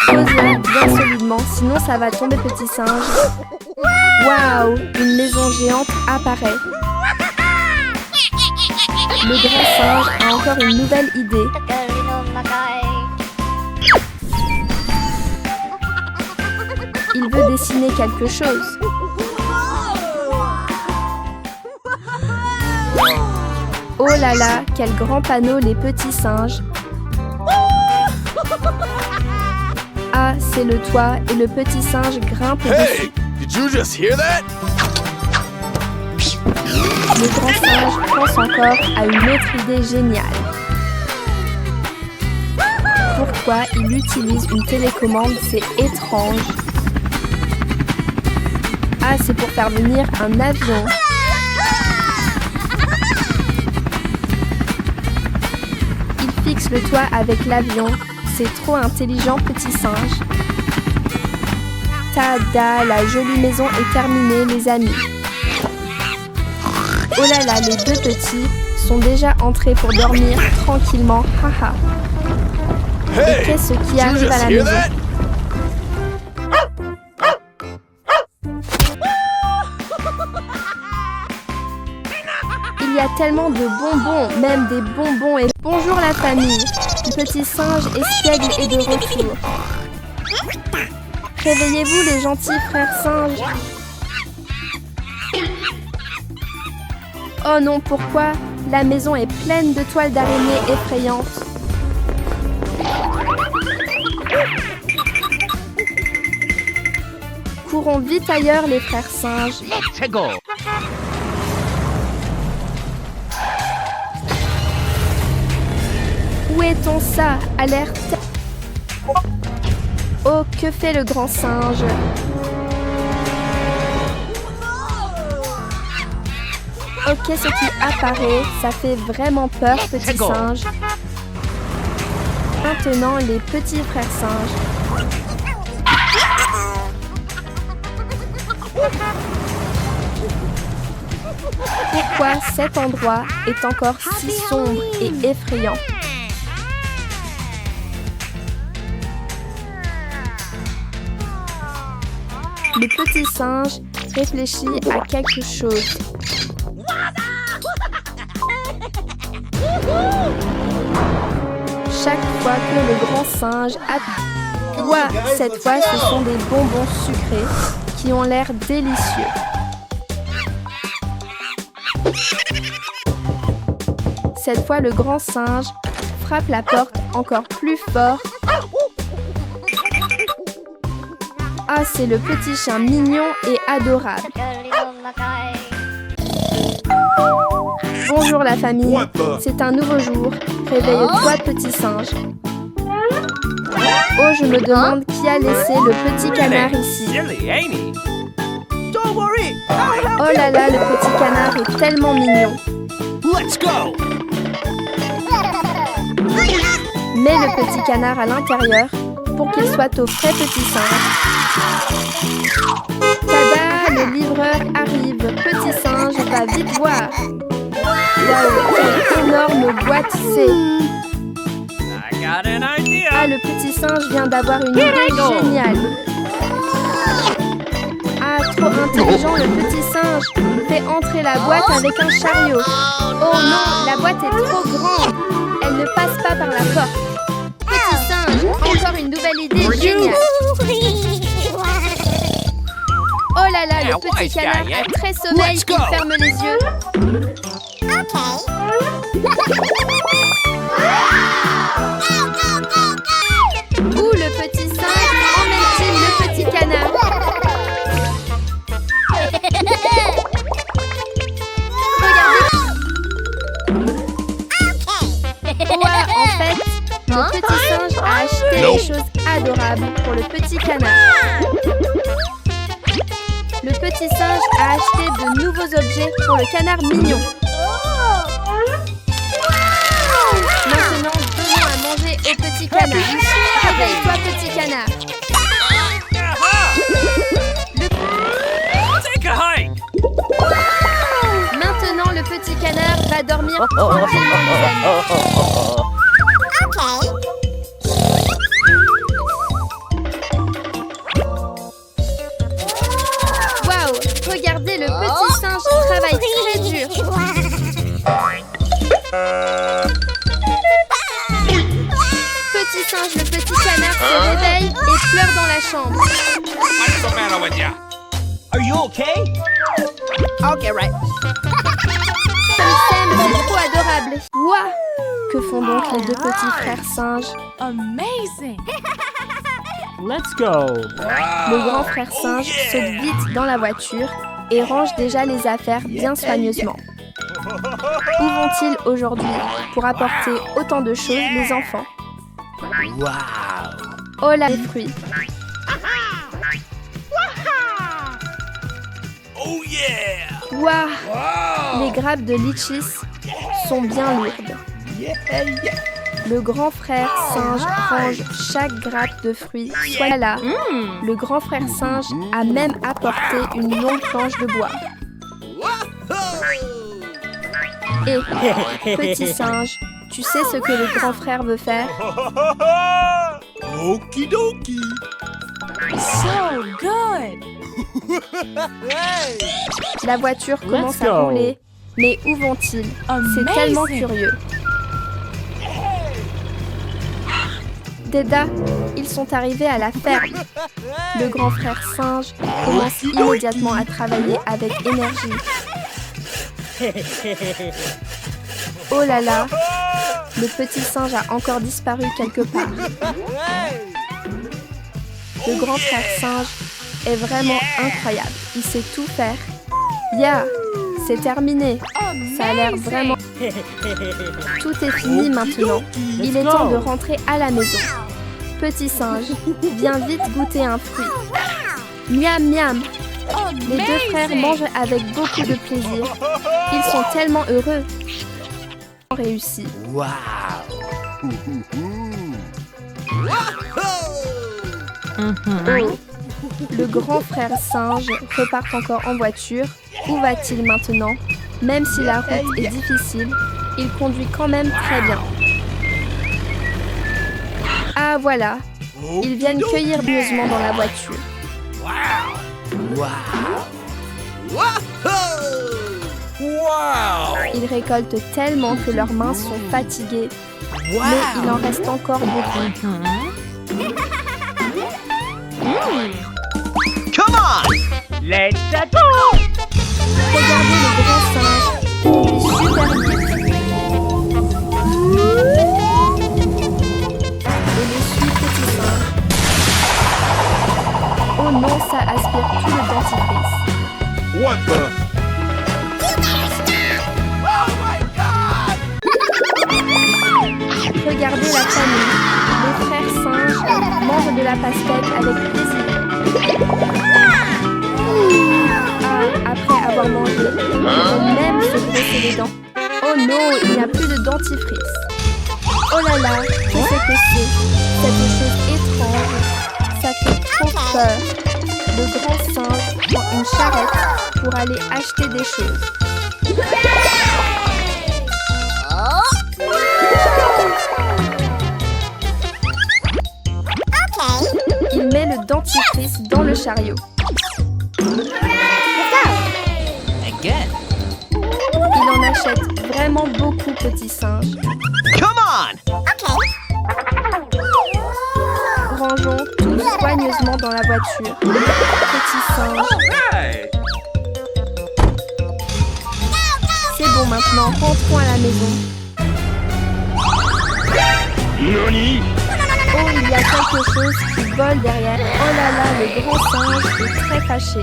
Pose-la bien solidement, sinon ça va tomber, petit singe. Waouh, une maison géante apparaît. Le grand singe a encore une nouvelle idée. Il veut dessiner quelque chose. Oh là là, quel grand panneau les petits singes. Ah, c'est le toit et le petit singe grimpe dessus. Hey! Did you just hear that? Le grand singe pense encore à une autre idée géniale. Pourquoi il utilise une télécommande? C'est étrange. Ah, c'est pour faire venir un avion. Il fixe le toit avec l'avion. C'est trop intelligent, petit singe. Tada, la jolie maison est terminée, les amis. Oh là là, les deux petits sont déjà entrés pour dormir tranquillement. Haha. Et Hey! qu'est-ce qui Did you arrive à just la hear maison? that? Il y a tellement de bonbons, même des bonbons et... Bonjour la famille. Le petit singe espiègle est de retour. Réveillez-vous les gentils frères singes. Oh non, pourquoi? La maison est pleine de toiles d'araignée effrayantes. Courons vite ailleurs les frères singes. Let's go. Où est-on ça? Alerte! Oh, que fait le grand singe? Oh, qu'est-ce qui apparaît? Ça fait vraiment peur, petit singe. Maintenant, les petits frères singes. Pourquoi cet endroit est encore si sombre et effrayant? Le petit singe réfléchit à quelque chose. Chaque fois que le grand singe Ouah, cette fois ce sont des bonbons sucrés qui ont l'air délicieux. Cette fois le grand singe frappe la porte encore plus fort. Ah, c'est le petit chien mignon et adorable. Bonjour la famille, c'est un nouveau jour. Réveille-toi petit singe. Oh, je me demande qui a laissé le petit canard ici. Silly, ain't he? Oh là là, le petit canard est tellement mignon. Let's go! Mets le petit canard à l'intérieur pour qu'il soit au frais, petit singe. Tada, le livreur arrive. Petit singe, va vite voir. Waouh, quelle énorme boîte c'est. I got an idea. Ah, le petit singe vient d'avoir une idée géniale. Ah, trop intelligent, le petit singe. Fait entrer la boîte avec un chariot. Oh non, la boîte est trop grande. Elle Elle ne passe pas par la porte. Petit singe, encore une nouvelle idée géniale. Oh là là, le petit canard a très sommeil, il ferme les yeux. Où le petit singe emmène-t-il le petit canard? Regardez. Ouais, en fait, le petit singe a acheté des choses adorables pour le petit canard. Le petit singe a acheté de nouveaux objets pour le canard mignon. Maintenant, donnons à manger au petit canard. Réveille-toi, petit canard. Take a hike. Maintenant, le petit canard va dormir tranquillement, les amis. Waouh, regardez, le petit singe travaille très dur. Petit singe, le petit canard se réveille et pleure dans la chambre. What's the matter with ya? Are you okay? Okay, right. Ils s'aiment, c'est trop adorable. Waouh, que font donc les deux petits frères singes? Amazing. Let's go. Le grand frère singe saute vite dans la voiture et range déjà les affaires bien soigneusement. Où vont-ils aujourd'hui pour apporter autant de choses, les enfants? Oh là, les fruits. Oh yeah! Waouh, les grappes de litchis sont bien lourdes. Le grand frère singe range chaque grappe de fruits. Voilà, le grand frère singe a même apporté une longue planche de bois. Et, petit singe, tu sais ce que le grand frère veut faire? Okidoki! So good. La voiture commence à rouler, mais où vont-ils? C'est tellement curieux. Déda, ils sont arrivés à la ferme. Le grand frère singe commence immédiatement à travailler avec énergie. Oh là là, le petit singe a encore disparu quelque part. Le grand frère singe est vraiment incroyable. Il sait tout faire. Ya, c'est terminé. Ça a l'air vraiment... Tout est fini maintenant. Il est temps de rentrer à la maison. Petit singe, viens vite goûter un fruit. Miam miam. Les deux frères mangent avec beaucoup de plaisir. Ils sont tellement heureux. Réussi. Oh, le grand frère singe repart encore en voiture. Où va-t-il maintenant? Même si la route est difficile, il conduit quand même très bien. Ah voilà, ils viennent cueillir pieusement dans la voiture. Ils récoltent tellement que leurs mains sont fatiguées, mais il en reste encore beaucoup. Come on. Let's go. Regardez le grand singe, super vite. Et le suit petit singe. Oh non, ça aspire tout le dentifrice. What the? Regardez la famille. Les frères singes mangent de la pastèque avec plaisir. Ah, après avoir mangé, ils vont même se brosser les dents. Oh non, il n'y a plus de dentifrice. Oh là là, qu'est-ce que c'est? Cette chose étrange. Ça fait trop peur. Le grand singe prend une charrette pour aller acheter des choses. Il met le dentifrice dans le chariot. Again. Il en achète vraiment beaucoup, petit singe. Come on. soigneusement dans la voiture. Petit singe. Hey! C'est bon maintenant, rentrons à la maison. Nani? Oh, il y a quelque chose qui vole derrière. Oh là là, le grand singe est très fâché.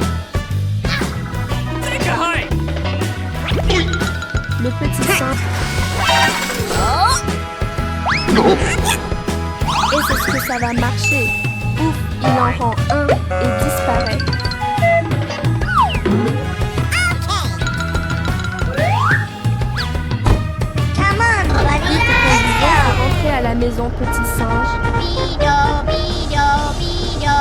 Le petit singe. Et c'est ce que ça va marcher. Ouf, il en rend un et disparaît. Come on, buddy, Vite, let's conduisez go. pour rentrer à la maison, petit singe. Bido, bido, bido.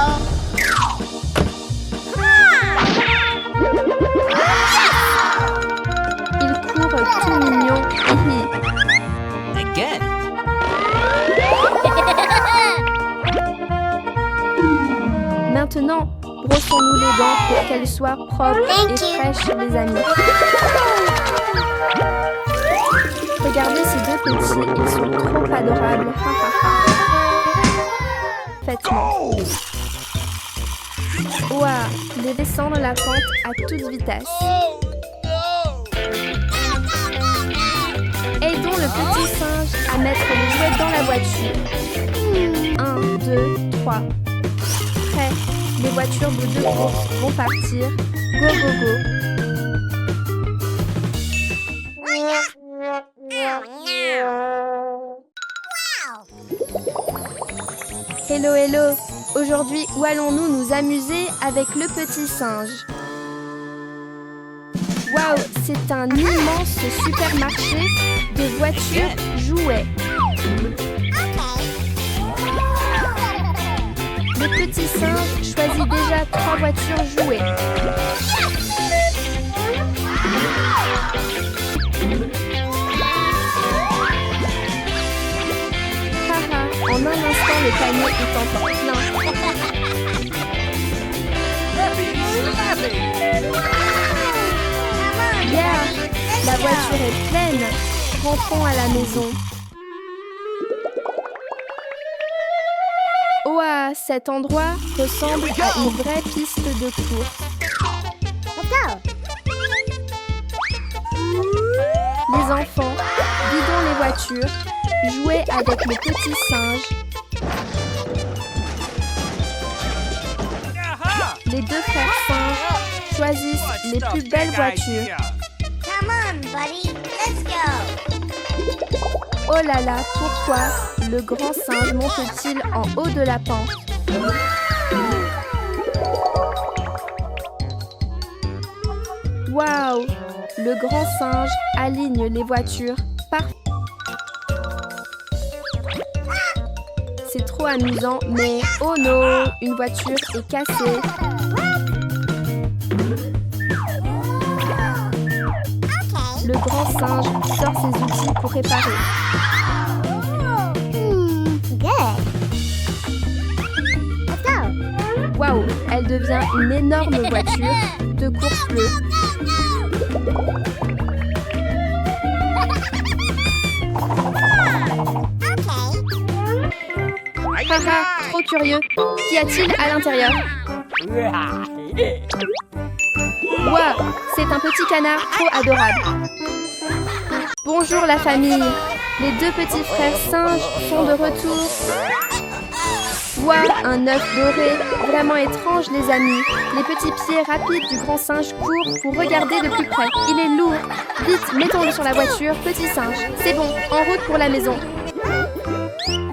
Il court tout mignon. Hihi. Again. Maintenant, brossons-nous les dents pour qu'elles soient propres Thank et you. fraîches, les amis. Regardez ces deux petits, ils sont trop adorables. Ha, ha, ha. Faites-moi. Ouah, de descendre la pente à toute vitesse. Aidons le petit singe à mettre les jouets dans la voiture. 1, 2, 3. Prêt. Les voitures de deux courses vont partir. Go, go, go. Hello, hello. Aujourd'hui, où allons-nous nous amuser avec le petit singe? Waouh, c'est un immense supermarché de voitures jouets. Le petit singe choisit déjà 3 voitures jouets. Haha, en un instant, le panier est encore plein. Yeah, la voiture est pleine. Rentrons à la maison. Ouah, cet endroit ressemble à une vraie piste de course. Let's go. Les enfants, vidons les voitures, jouez avec le petit singe. Les deux frères singes choisissent les plus belles voitures. Come on, buddy, let's go. Oh là là, pourquoi le grand singe monte-t-il en haut de la pente? Waouh! Le grand singe aligne les voitures parfaitement. C'est trop amusant, mais oh non, une voiture est cassée. Le grand singe sort ses outils pour réparer. Good. Let's go. Waouh, elle devient une énorme voiture de course bleue. Haha, trop curieux. Qu'y a-t-il à l'intérieur? Waouh, c'est un petit canard trop adorable. Bonjour la famille. Les deux petits frères singes sont de retour. Waouh, un œuf doré. Vraiment étrange les amis. Les petits pieds rapides du grand singe courent pour regarder de plus près. Il est lourd. Vite, mettons-le sur la voiture, petit singe. C'est bon, en route pour la maison.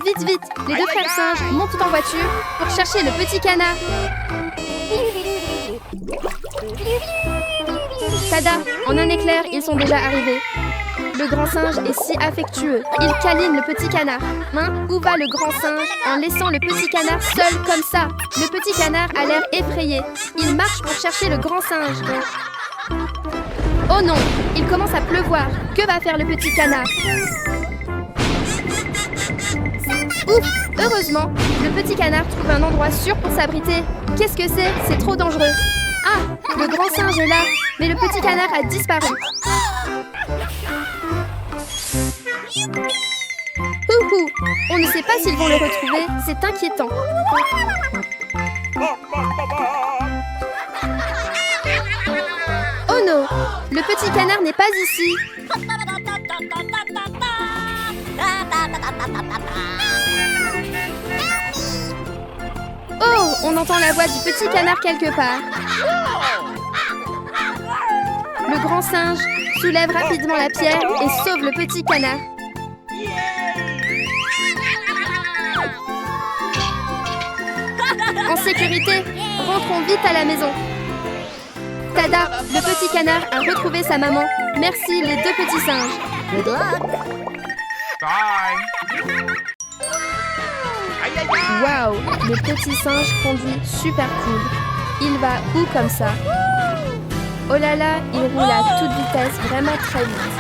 Vite, vite, les deux frères singes montent en voiture pour chercher le petit canard. Tada, en un éclair, ils sont déjà arrivés. Le grand singe est si affectueux. Il câline le petit canard. Hein, où va le grand singe en laissant le petit canard seul comme ça? Le petit canard a l'air effrayé. Il marche pour chercher le grand singe. Oh non, il commence à pleuvoir. Que va faire le petit canard? Ouf, heureusement, le petit canard trouve un endroit sûr pour s'abriter. Qu'est-ce que c'est? C'est trop dangereux. Ah, le grand singe est là, mais le petit canard a disparu. Houhou, on ne sait pas s'ils vont le retrouver, c'est inquiétant. petit canard n'est pas ici. Oh, on entend la voix du petit canard quelque part. Le grand singe soulève rapidement la pierre et sauve le petit canard. En sécurité, rentrons vite à la maison. Tada, le petit canard a retrouvé sa maman. Merci les deux petits singes. Good luck. Bye. Waouh, le petit singe conduit super cool. Il va où comme ça? Oh là là, il roule à toute vitesse, vraiment très vite.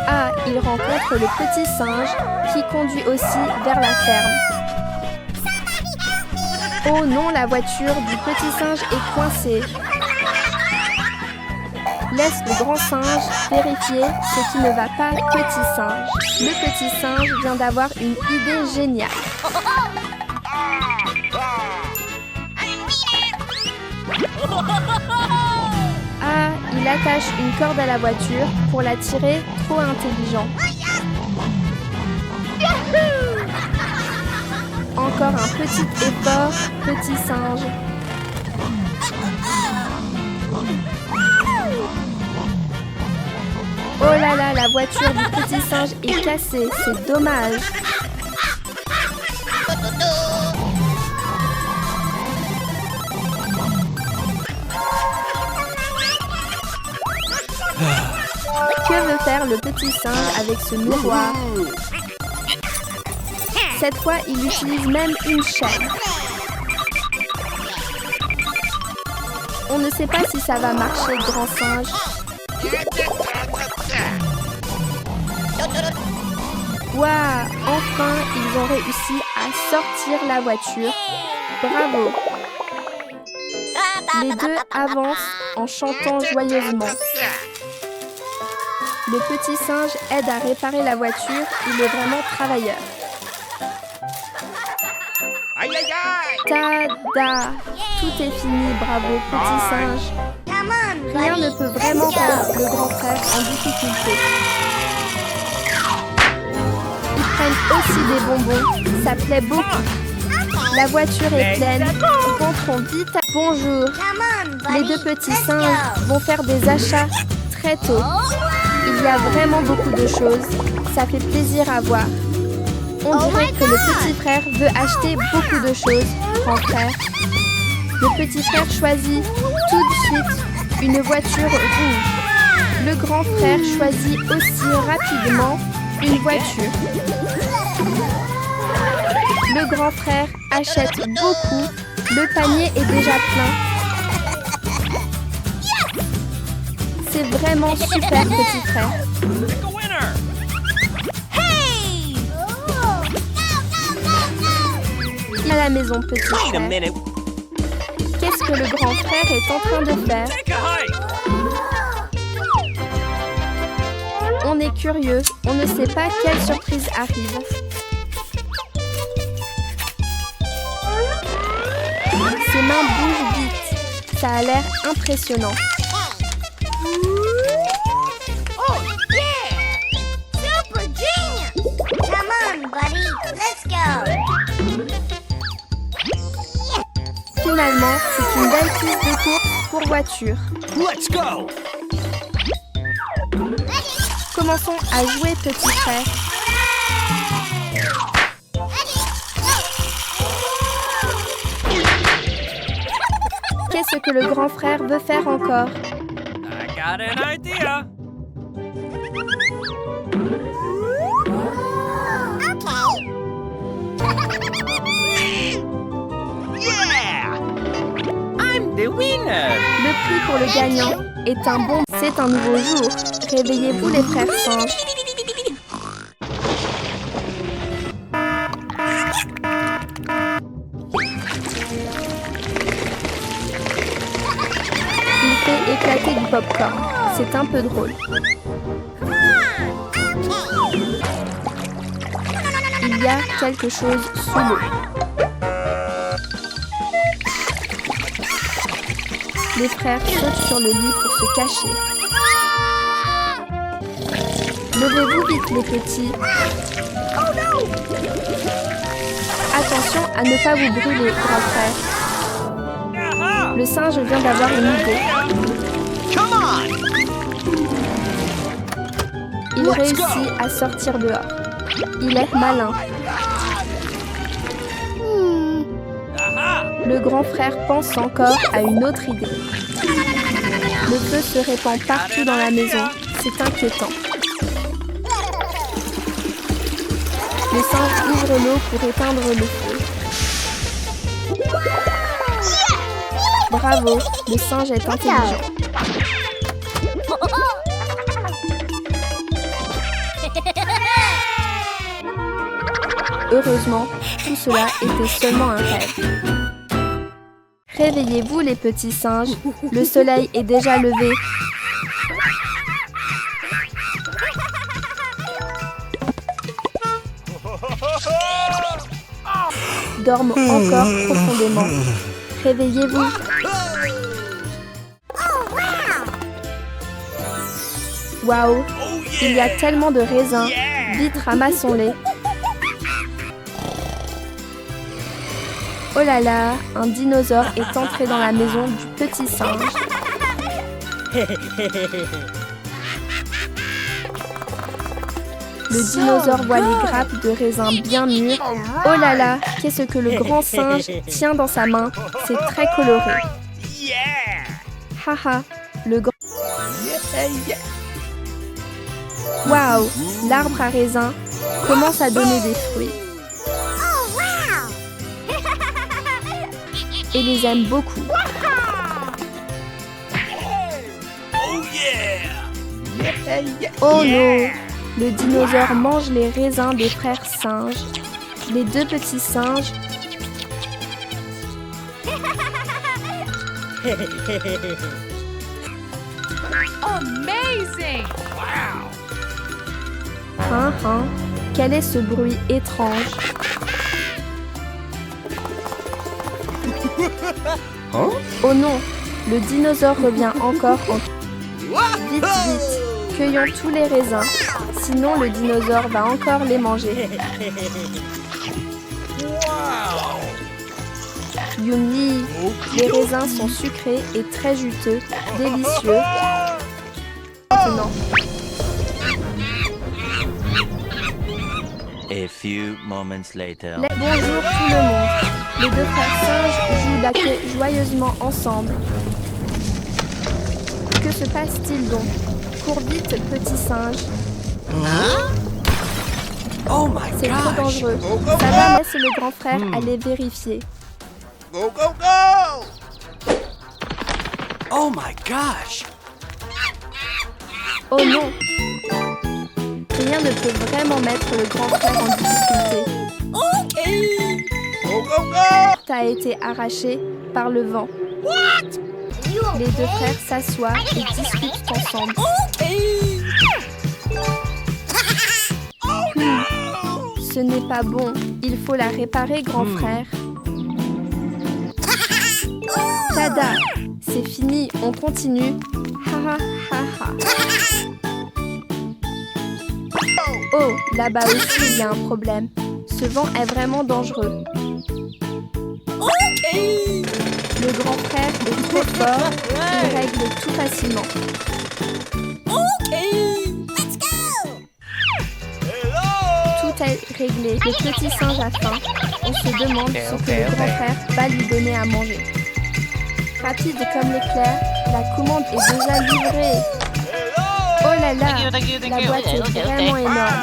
Ah, il rencontre le petit singe qui conduit aussi vers la ferme. Oh non, la voiture du petit singe est coincée. Laisse le grand singe vérifier ce qui ne va pas, petit singe. Le petit singe vient d'avoir une idée géniale. Ah, il attache une corde à la voiture pour la tirer, trop intelligent. Encore un petit effort, petit singe. Oh là là, la voiture du petit singe est cassée, c'est dommage. Que veut faire le petit singe avec ce miroir? Cette fois, il utilise même une chaîne. On ne sait pas si ça va marcher, grand singe. Waouh! Enfin, ils ont réussi à sortir la voiture. Bravo! Les deux avancent en chantant joyeusement. Le petit singe aide à réparer la voiture. Il est vraiment travailleur. Aïe aïe aïe. Tada! Tout est fini, bravo petit singe. Come on, Rien buddy. ne peut vraiment Let's go. rendre le grand frère en difficulté. Ils prennent aussi des bonbons, ça plaît beaucoup. La voiture est pleine, rentrons vite. Bonjour, Come on, buddy. les deux petits Let's singes go. vont faire des achats très tôt. Il y a vraiment beaucoup de choses, ça fait plaisir à voir. On dirait que le petit frère veut acheter beaucoup de choses, grand frère. Le petit frère choisit tout de suite une voiture rouge. Le grand frère choisit aussi rapidement une voiture. Le grand frère achète beaucoup. Le panier est déjà plein. C'est vraiment super, petit frère. Pick a winner. Hey! À la maison, petit Wait a frère. minute. Qu'est-ce que le grand frère est en train de faire? Take a hike. On est curieux, on ne sait pas quelle surprise arrive. Ses mains bougent vite. Ça a l'air impressionnant. Oh, yeah! Super genius! Come on, buddy. Let's go. Finalement, c'est une belle piste de course pour voiture. Let's go. Commençons à jouer, petit frère. Qu'est-ce que le grand frère veut faire encore? I got an idea. Yeah! I'm the winner. Le prix pour le gagnant est un bon. C'est un nouveau jour. Réveillez-vous, les frères singes. Il fait éclater du pop-corn. C'est un peu drôle. Il y a quelque chose sous l'eau. Les frères sautent sur le lit pour se cacher. Levez-vous vite, les petits. Attention à ne pas vous brûler, grand frère. Le singe vient d'avoir une idée. Come on! Il réussit à sortir dehors. Il est malin. Le grand frère pense encore à une autre idée. Le feu se répand partout dans la maison. C'est inquiétant. Le singe ouvre l'eau pour éteindre le feu. Bravo, le singe est intelligent. Heureusement, tout cela était seulement un rêve. Réveillez-vous les petits singes, le soleil est déjà levé. Dorment encore profondément. Réveillez-vous. Waouh, il y a tellement de raisins. Vite, ramassons-les. Oh là là, un dinosaure est entré dans la maison du petit singe. Le dinosaure voit les grappes de raisins bien mûres. Oh là là, qu'est-ce que le grand singe tient dans sa main? C'est très coloré. Haha, le grand... Waouh, l'arbre à raisins commence à donner des fruits. Et les aime beaucoup. Oh non! Le dinosaure mange les raisins des frères singes. Les deux petits singes. Amazing! Hein, quel est ce bruit étrange? Oh non, le dinosaure revient encore en... Vite, vite, cueillons tous les raisins, sinon le dinosaure va encore les manger. Yummy, les raisins sont sucrés et très juteux, délicieux. Maintenant, A few moments later. bonjour tout le monde. Les deux frères singes jouent la queue joyeusement ensemble. Que se passe-t-il donc? Cours vite, petit singe. Oh my C'est trop dangereux. Ça va, laisse le grand frère aller vérifier. Go, go, go! Oh my gosh! Oh non! Rien ne peut vraiment mettre le grand frère en difficulté. Go, go, go! T'as été arraché par le vent. Les deux frères s'assoient et discutent ensemble. Ce n'est pas bon. Il faut la réparer, grand frère. Tada! C'est fini, on continue. Ha ha ha ha. Oh, là-bas aussi il y a un problème. Ce vent est vraiment dangereux. Le grand frère est trop fort, il règle tout facilement. Tout est réglé, le petit singe a faim. On se demande ce que le grand frère va lui donner à manger. Rapide comme l'éclair, la commande est déjà livrée. Oh là là, la boîte est vraiment énorme.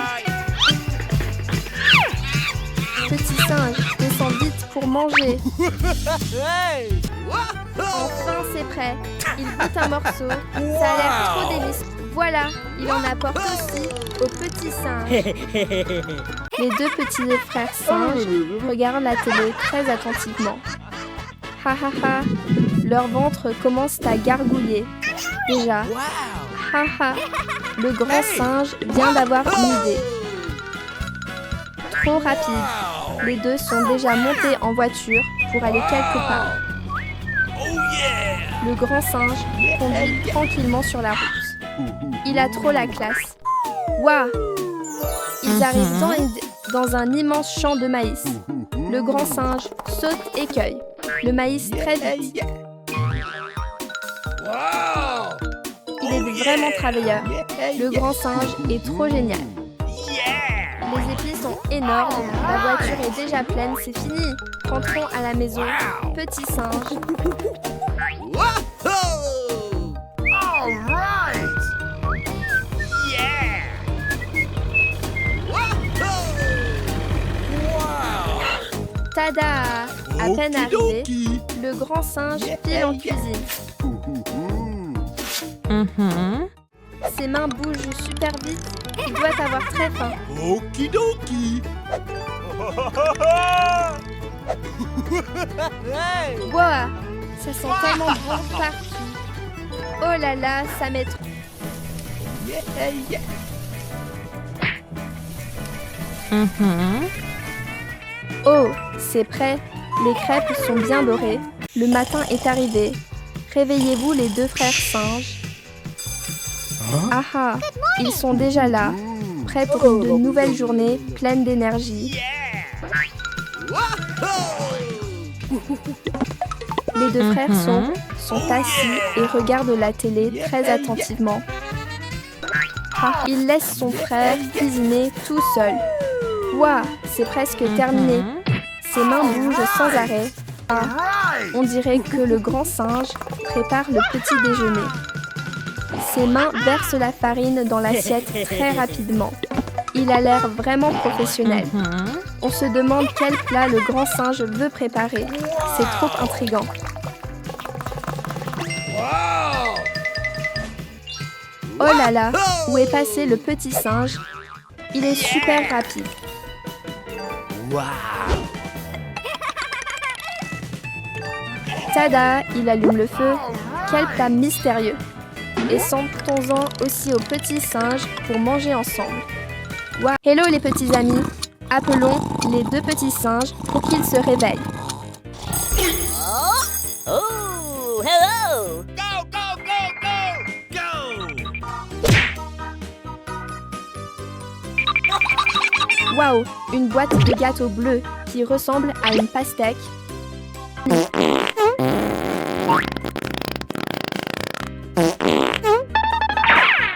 Petit singe, descends vite pour manger. Enfin, c'est prêt. Il goûte un morceau. Ça a l'air trop délicieux. Voilà, il en apporte aussi au petit singe. Les deux petits frères singes regardent la télé très attentivement. Ha ha ha, leur ventre commence à gargouiller. Déjà. Ha ha, le grand singe vient d'avoir une idée. Trop rapide. Les deux sont déjà montés en voiture pour aller quelque part. Oh yeah! Le grand singe conduit tranquillement sur la route. Il a trop la classe. Waouh! Ils arrivent dans un immense champ de maïs. Le grand singe saute et cueille le maïs très vite. Il est vraiment travailleur. Le grand singe est trop génial. Les épis sont énormes. La voiture est déjà pleine, c'est fini. Rentrons à la maison. Petit singe. Tada! À peine arrivé, le grand singe file en cuisine. Ses mains bougent super vite. Il doit avoir très faim. Okidoki. Wow! Ça sent tellement bon partout. Oh là là, ça m'est trop. Oh, c'est prêt. Les crêpes sont bien dorées. Le matin est arrivé. Réveillez-vous les deux frères singes. Ah ah, ils sont déjà là, prêts pour une nouvelle journée pleine d'énergie. Les deux frères sont assis et regardent la télé très attentivement. Ah, il laisse son frère cuisiner tout seul. Waouh, c'est presque terminé. Ses mains bougent sans arrêt. Ah, on dirait que le grand singe prépare le petit déjeuner. Ses mains versent la farine dans l'assiette très rapidement. Il a l'air vraiment professionnel. On se demande quel plat le grand singe veut préparer. C'est trop intriguant. Oh là là, où est passé le petit singe? Il est super rapide. Tada, il allume le feu. Quel plat mystérieux. Et sentons-en aussi aux petits singes pour manger ensemble. Wow. Hello les petits amis. Appelons les deux petits singes pour qu'ils se réveillent. Oh, hello! Go, go, go, go, go! Waouh, une boîte de gâteaux bleus qui ressemble à une pastèque.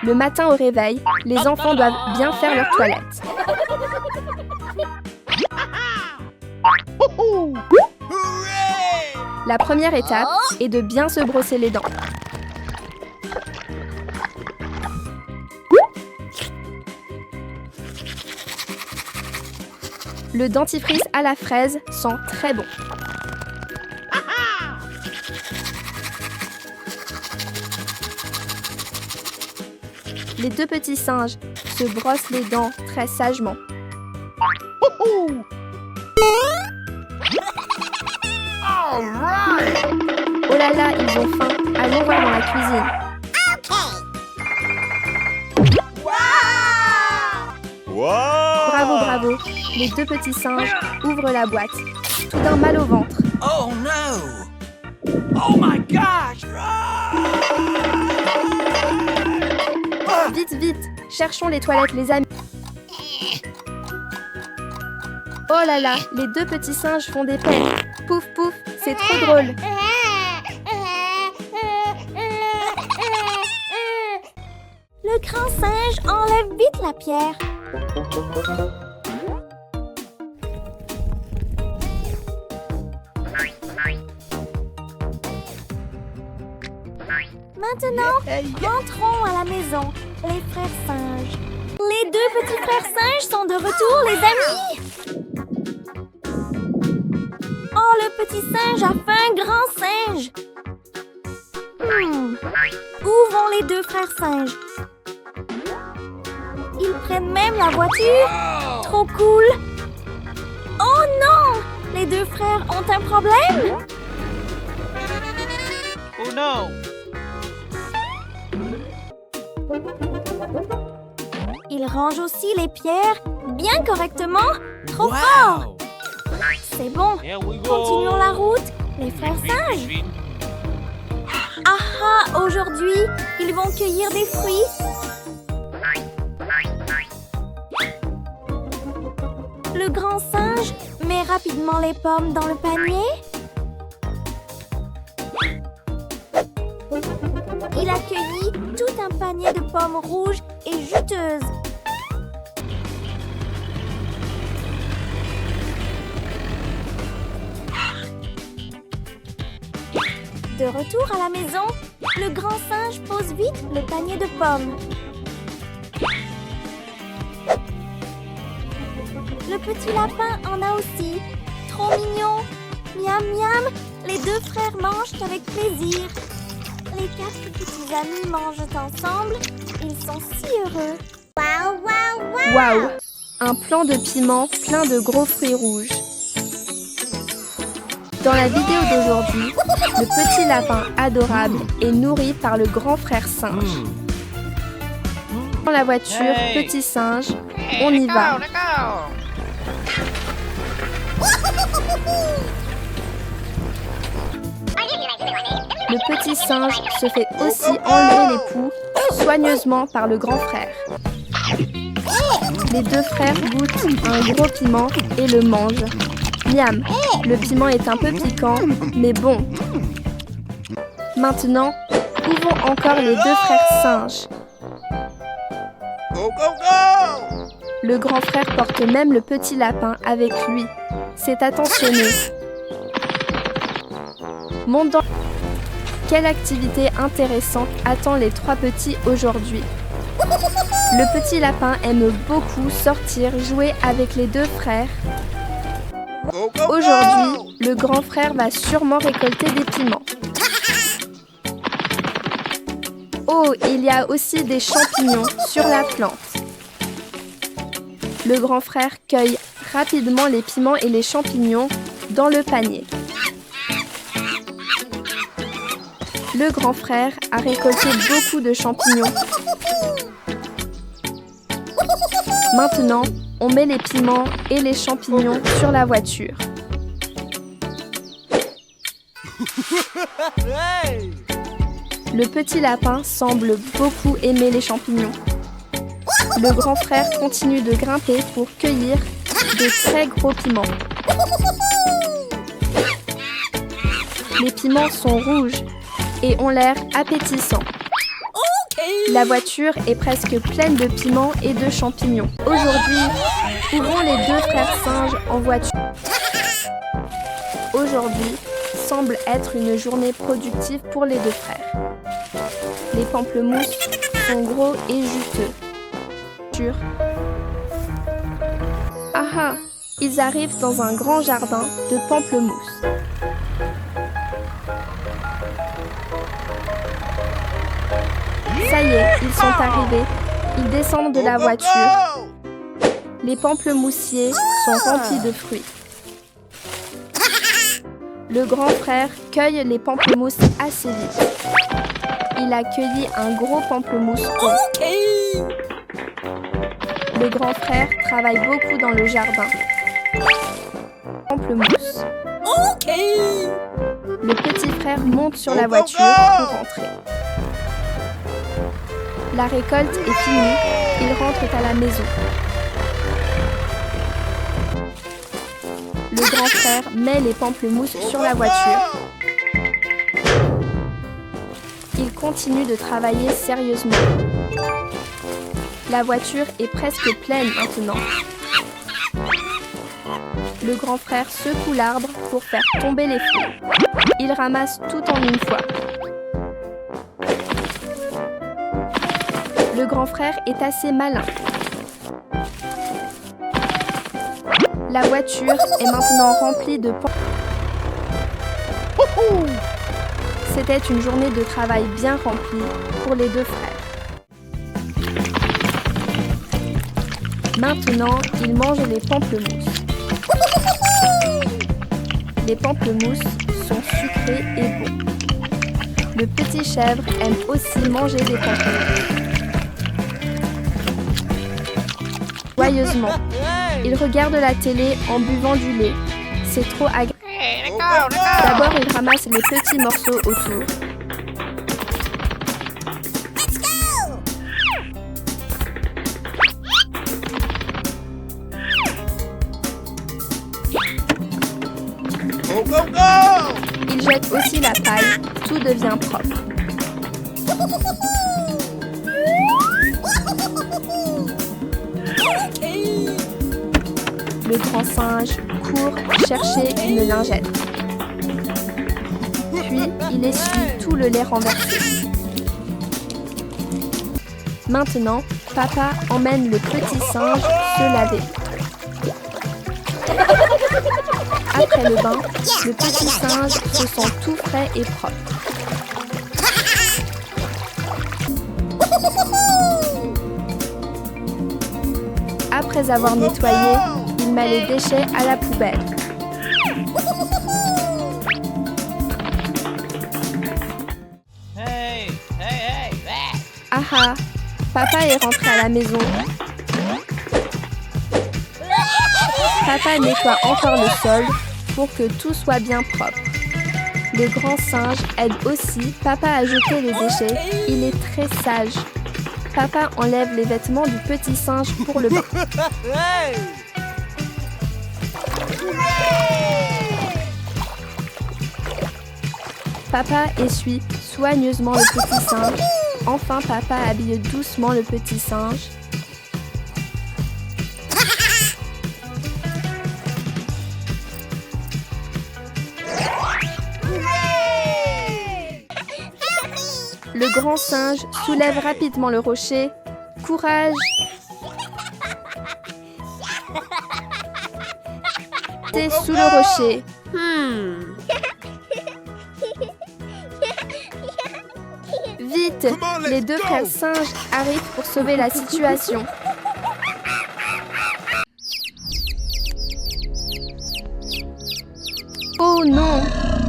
Le matin au réveil, les enfants doivent bien faire leur toilette. La première étape est de bien se brosser les dents. Le dentifrice à la fraise sent très bon. Les deux petits singes se brossent les dents très sagement. Oh là là, ils ont faim. Allons voir dans la cuisine. Bravo, bravo. Les deux petits singes ouvrent la boîte. Tout d'un mal au ventre. Oh no! Oh my gosh! Vite, vite. Cherchons les toilettes, les amis. Oh là là, les deux petits singes font des peines. Pouf, pouf, c'est trop drôle. Le grand singe enlève vite la pierre. Maintenant, rentrons à la maison, les frères singes. Les deux petits frères singes sont de retour, les amis. Oh, le petit singe a fait un grand singe. Où vont les deux frères singes? Ils prennent même la voiture. Trop cool. Oh non! Les deux frères ont un problème? Oh no! Ils rangent aussi les pierres bien correctement. Trop fort! C'est bon. Continuons la route, les frères singes. Ah, aujourd'hui, ils vont cueillir des fruits. Le grand singe met rapidement les pommes dans le panier. Il a cueilli tout un panier de pommes rouges et juteuses. De retour à la maison, le grand singe pose vite le panier de pommes. Le petit lapin en a aussi. Trop mignon. Miam miam, les deux frères mangent avec plaisir. Les 4 petits amis mangent ensemble. Ils sont si heureux. Waouh! Un plant de piment plein de gros fruits rouges. Dans la vidéo d'aujourd'hui, le petit lapin adorable est nourri par le grand frère singe. Dans la voiture, petit singe, on y va. Le petit singe se fait aussi enlever les poux soigneusement par le grand frère. Les deux frères goûtent un gros piment et le mangent. Miam, le piment est un peu piquant, mais bon. Maintenant, où vont encore les deux frères singes? Le grand frère porte même le petit lapin avec lui. C'est attentionné. Monte dans... Quelle activité intéressante attend les 3 petits aujourd'hui? Le petit lapin aime beaucoup sortir jouer avec les deux frères. Aujourd'hui, le grand frère va sûrement récolter des piments. Oh, il y a aussi des champignons sur la plante. Le grand frère cueille rapidement les piments et les champignons dans le panier. Le grand frère a récolté beaucoup de champignons. Maintenant, on met les piments et les champignons sur la voiture. Le petit lapin semble beaucoup aimer les champignons. Le grand frère continue de grimper pour cueillir de très gros piments. Les piments sont rouges et ont l'air appétissants. La voiture est presque pleine de piments et de champignons. Aujourd'hui, où vont les deux frères singes en voiture? Aujourd'hui semble être une journée productive pour les deux frères. Les pamplemousses sont gros et juteux. Ah, ils arrivent dans un grand jardin de pamplemousses. Ça y est, ils sont arrivés. Ils descendent de la voiture. Les pamplemoussiers sont remplis de fruits. Le grand frère cueille les pamplemousses assez vite. Il a cueilli un gros pamplemousse rond. Le grand frère travaille beaucoup dans le jardin. Pamplemousse. Le petit frère monte sur la voiture pour rentrer. La récolte est finie, ils rentrent à la maison. Le grand frère met les pamplemousses sur la voiture. Il continue de travailler sérieusement. La voiture est presque pleine maintenant. Le grand frère secoue l'arbre pour faire tomber les fruits. Il ramasse tout en une fois. Le grand frère est assez malin. La voiture est maintenant remplie de pamplemousses. C'était une journée de travail bien remplie pour les deux frères. Maintenant, ils mangent les pamplemousses. Les pamplemousses sont sucrés et bons. Le petit chèvre aime aussi manger des pamplemousses. Joyeusement, il regarde la télé en buvant du lait. C'est trop agréable. D'abord, il ramasse les petits morceaux autour. Go, go, go! Il jette aussi la paille, tout devient propre. Le grand singe court chercher une lingette. Puis, il essuie tout le lait renversé. Maintenant, papa emmène le petit singe se laver. Après le bain, le petit singe se sent tout frais et propre. Après avoir nettoyé, il met les déchets à la poubelle. Hey, hey, hey! Ah ah, papa est rentré à la maison. Papa nettoie encore le sol pour que tout soit bien propre. Le grand singe aide aussi papa à jeter les déchets. Il est très sage. Papa enlève les vêtements du petit singe pour le bain. Hey! Papa essuie soigneusement le petit singe. Enfin, papa habille doucement le petit singe. Le grand singe soulève rapidement le rocher. Courage! T'es sous le rocher. Vite! Les deux frères singes arrivent pour sauver la situation. Oh non!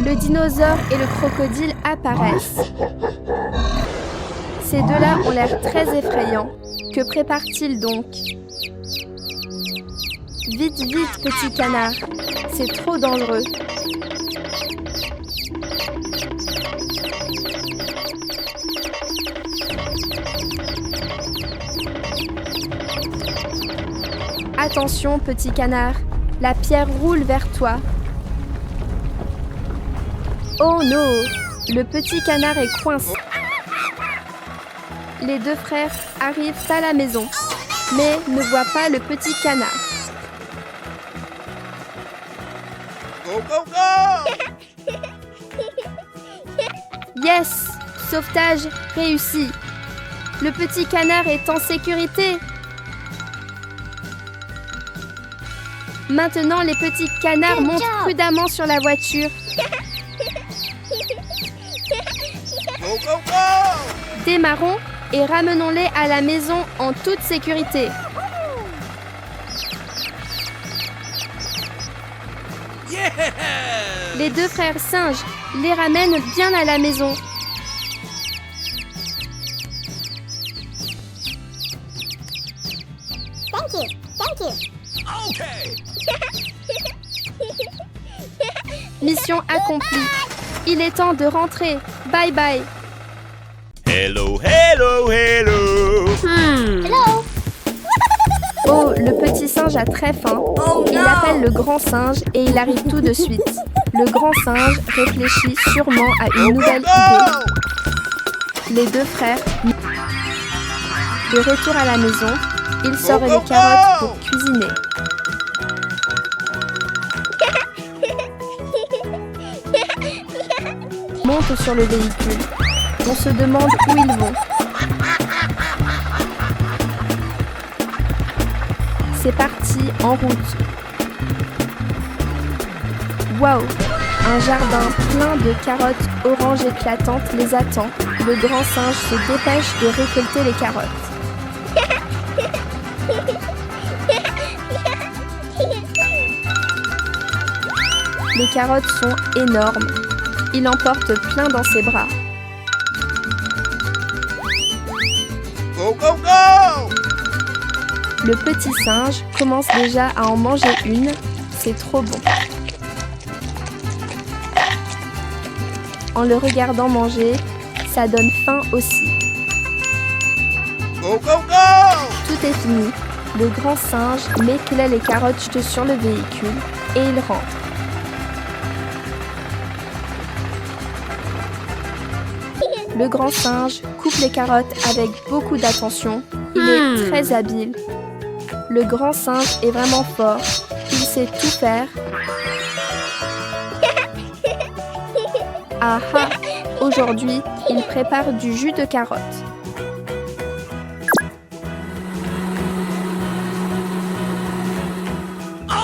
Le dinosaure et le crocodile apparaissent. Ces deux-là ont l'air très effrayants. Que prépare-t-il donc? Vite, vite, petit canard. C'est trop dangereux. Attention, petit canard. La pierre roule vers toi. Oh non! Le petit canard est coincé. Les deux frères arrivent à la maison, mais ne voient pas le petit canard. Go, go, go! Yes! Sauvetage réussi. Le petit canard est en sécurité. Maintenant, les petits canards montent prudemment sur la voiture. Go, go, go! Démarrons et ramenons-les à la maison en toute sécurité. Yeah! Les deux frères singes les ramènent bien à la maison. Thank you. Okay! Mission accomplie. Il est temps de rentrer. Bye bye. Hello, hello, hello! Hello. Oh, le petit singe a très faim. Il appelle le grand singe et il arrive tout de suite. Le grand singe réfléchit sûrement à une nouvelle idée. Les deux frères, de retour à la maison, il sort les carottes pour cuisiner. Monte sur le véhicule. On se demande où ils vont. C'est parti, en route. Waouh! Un jardin plein de carottes oranges éclatantes les attend. Le grand singe se dépêche de récolter les carottes. Les carottes sont énormes. Il en porte plein dans ses bras. Go, go, go! Le petit singe commence déjà à en manger une. C'est trop bon. En le regardant manger, ça donne faim aussi. Go, go, go! Tout est fini. Le grand singe met les carottes sur le véhicule et il rentre. Le grand singe coupe les carottes avec beaucoup d'attention. Il est très habile. Le grand singe est vraiment fort. Il sait tout faire. Ah ah! Aujourd'hui, il prépare du jus de carotte.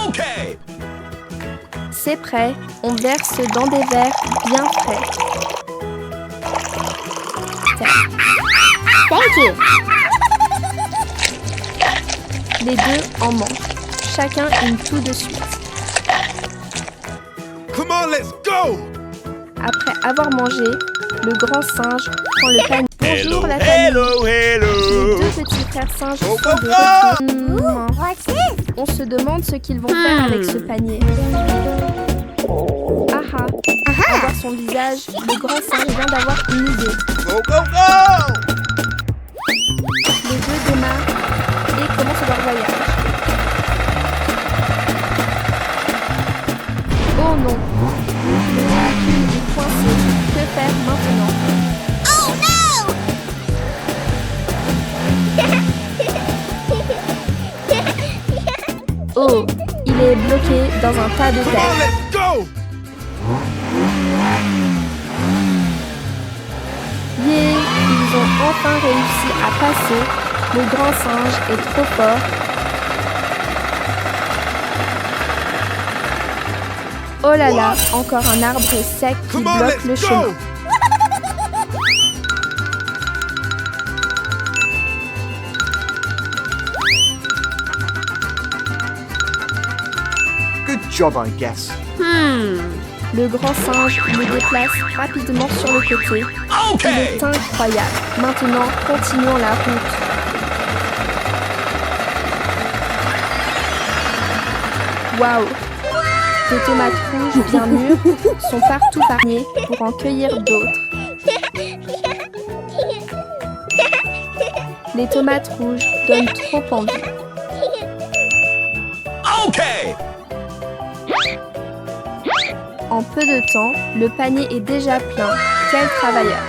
Okay. C'est prêt, on verse dans des verres bien frais. Thank you. Les deux en mangent, chacun une tout de suite. Come on, let's go. Après avoir mangé, le grand singe prend le panier. Bonjour la famille. Les deux petits frères singes sont de retour. What's this? On se demande ce qu'ils vont faire avec ce panier. Ah ah! À voir son visage, le grand singe vient d'avoir une idée. Go, go, go. Les deux démarrent et commencent leur voyage. Oh non! Le véhicule est coincé. Que faire maintenant? Oh! Il est bloqué dans un tas de Come on, terre. let's go. Yeah! Ils ont enfin réussi à passer. Le grand singe est trop fort. Oh là là, encore un arbre sec qui Come on, bloque let's le go. chemin. Good job, I guess. Le grand singe le déplace rapidement sur le côté. Il Okay. est incroyable. Maintenant, continuons la route. Waouh! Les tomates rouges bien mûres sont partout parnées pour en cueillir d'autres. Les tomates rouges donnent trop envie. Okay. En peu de temps, le panier est déjà plein. Quel travailleur!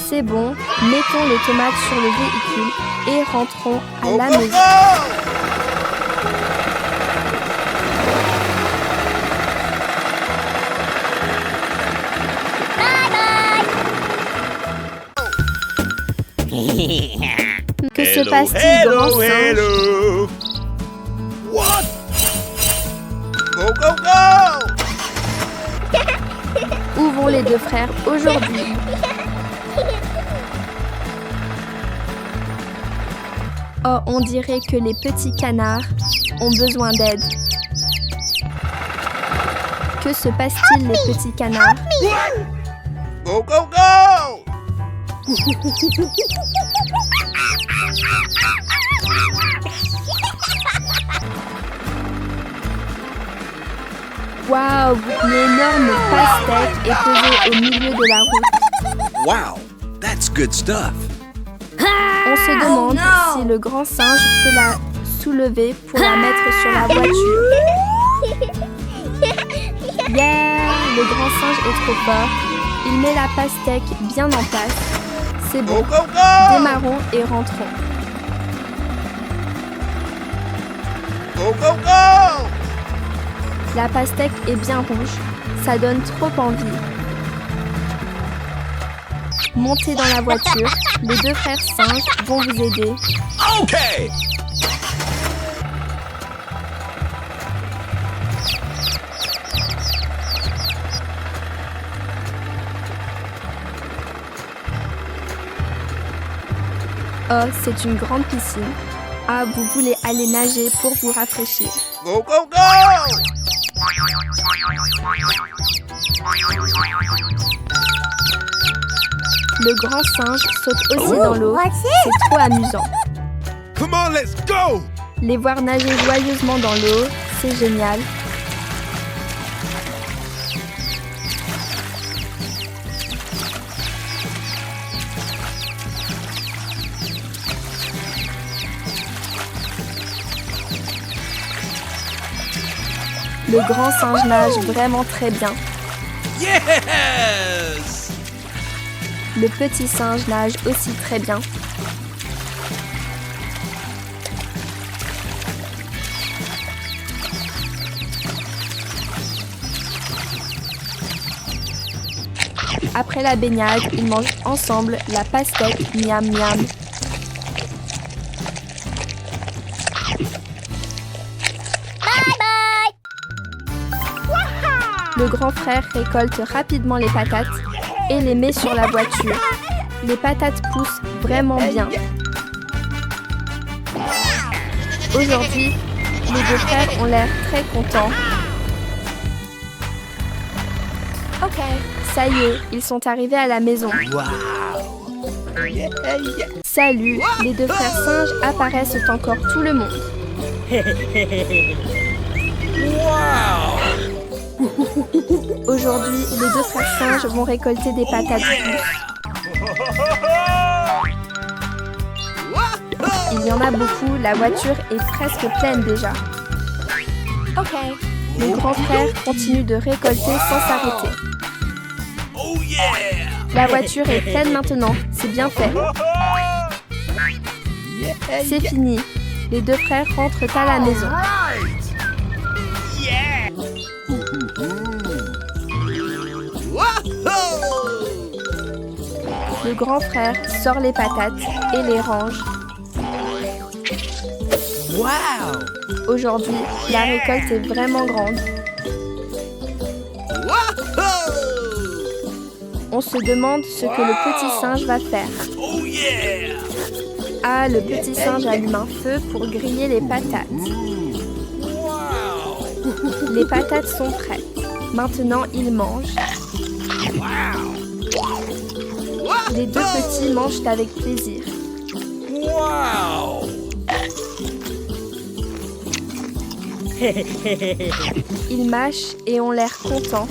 C'est bon, mettons les tomates sur le véhicule et rentrons à Go, la go, maison. go. Que se passe-t-il, grand singe? Hello. What? Go, go, go. Où vont les deux frères aujourd'hui? Oh, on dirait que les petits canards ont besoin d'aide. Que se passe-t-il, les petits canards? Go, go, go. Waouh, une énorme pastèque est posée au milieu de la route. Wow, that's good stuff. On se demande si le grand singe peut la soulever pour la mettre sur la voiture. Yeah, le grand singe est trop fort. Il met la pastèque bien en place. C'est Go, bon. go, go. Démarrons et rentrons. Go, go, go. La pastèque est bien rouge. Ça donne trop envie. Montez dans la voiture. Les deux frères singes vont vous aider. Okay. Oh, c'est une grande piscine. Ah, vous voulez aller nager pour vous rafraîchir. Go, go, go. Le grand singe saute aussi dans l'eau. What's this? C'est trop amusant. Come on, let's go. Les voir nager joyeusement dans l'eau, c'est génial. Le grand singe nage vraiment très bien. Yes! Le petit singe nage aussi très bien. Après la baignade, ils mangent ensemble la pastèque miam miam. Le grand frère récolte rapidement les patates et les met sur la voiture. Les patates poussent vraiment bien. Aujourd'hui, les deux frères ont l'air très contents. Ok, ça y est, ils sont arrivés à la maison. Salut, les deux frères singes apparaissent encore tout le monde. Aujourd'hui, les deux frères singes vont récolter des patates douces. Il y en a beaucoup, la voiture est presque pleine déjà. Ok. Le grand frère continue de récolter sans s'arrêter. Oh yeah! La voiture est pleine maintenant, c'est bien fait. C'est fini. Les deux frères rentrent à la maison. Le grand frère sort les patates et les range. Wow! Aujourd'hui, la récolte est vraiment grande. On se demande ce que le petit singe va faire. Oh yeah! Ah, le petit singe allume un feu pour griller les patates. Les patates sont prêtes. Maintenant, ils mangent. Les deux petits mangent avec plaisir. Wow! Ils mâchent et ont l'air contents.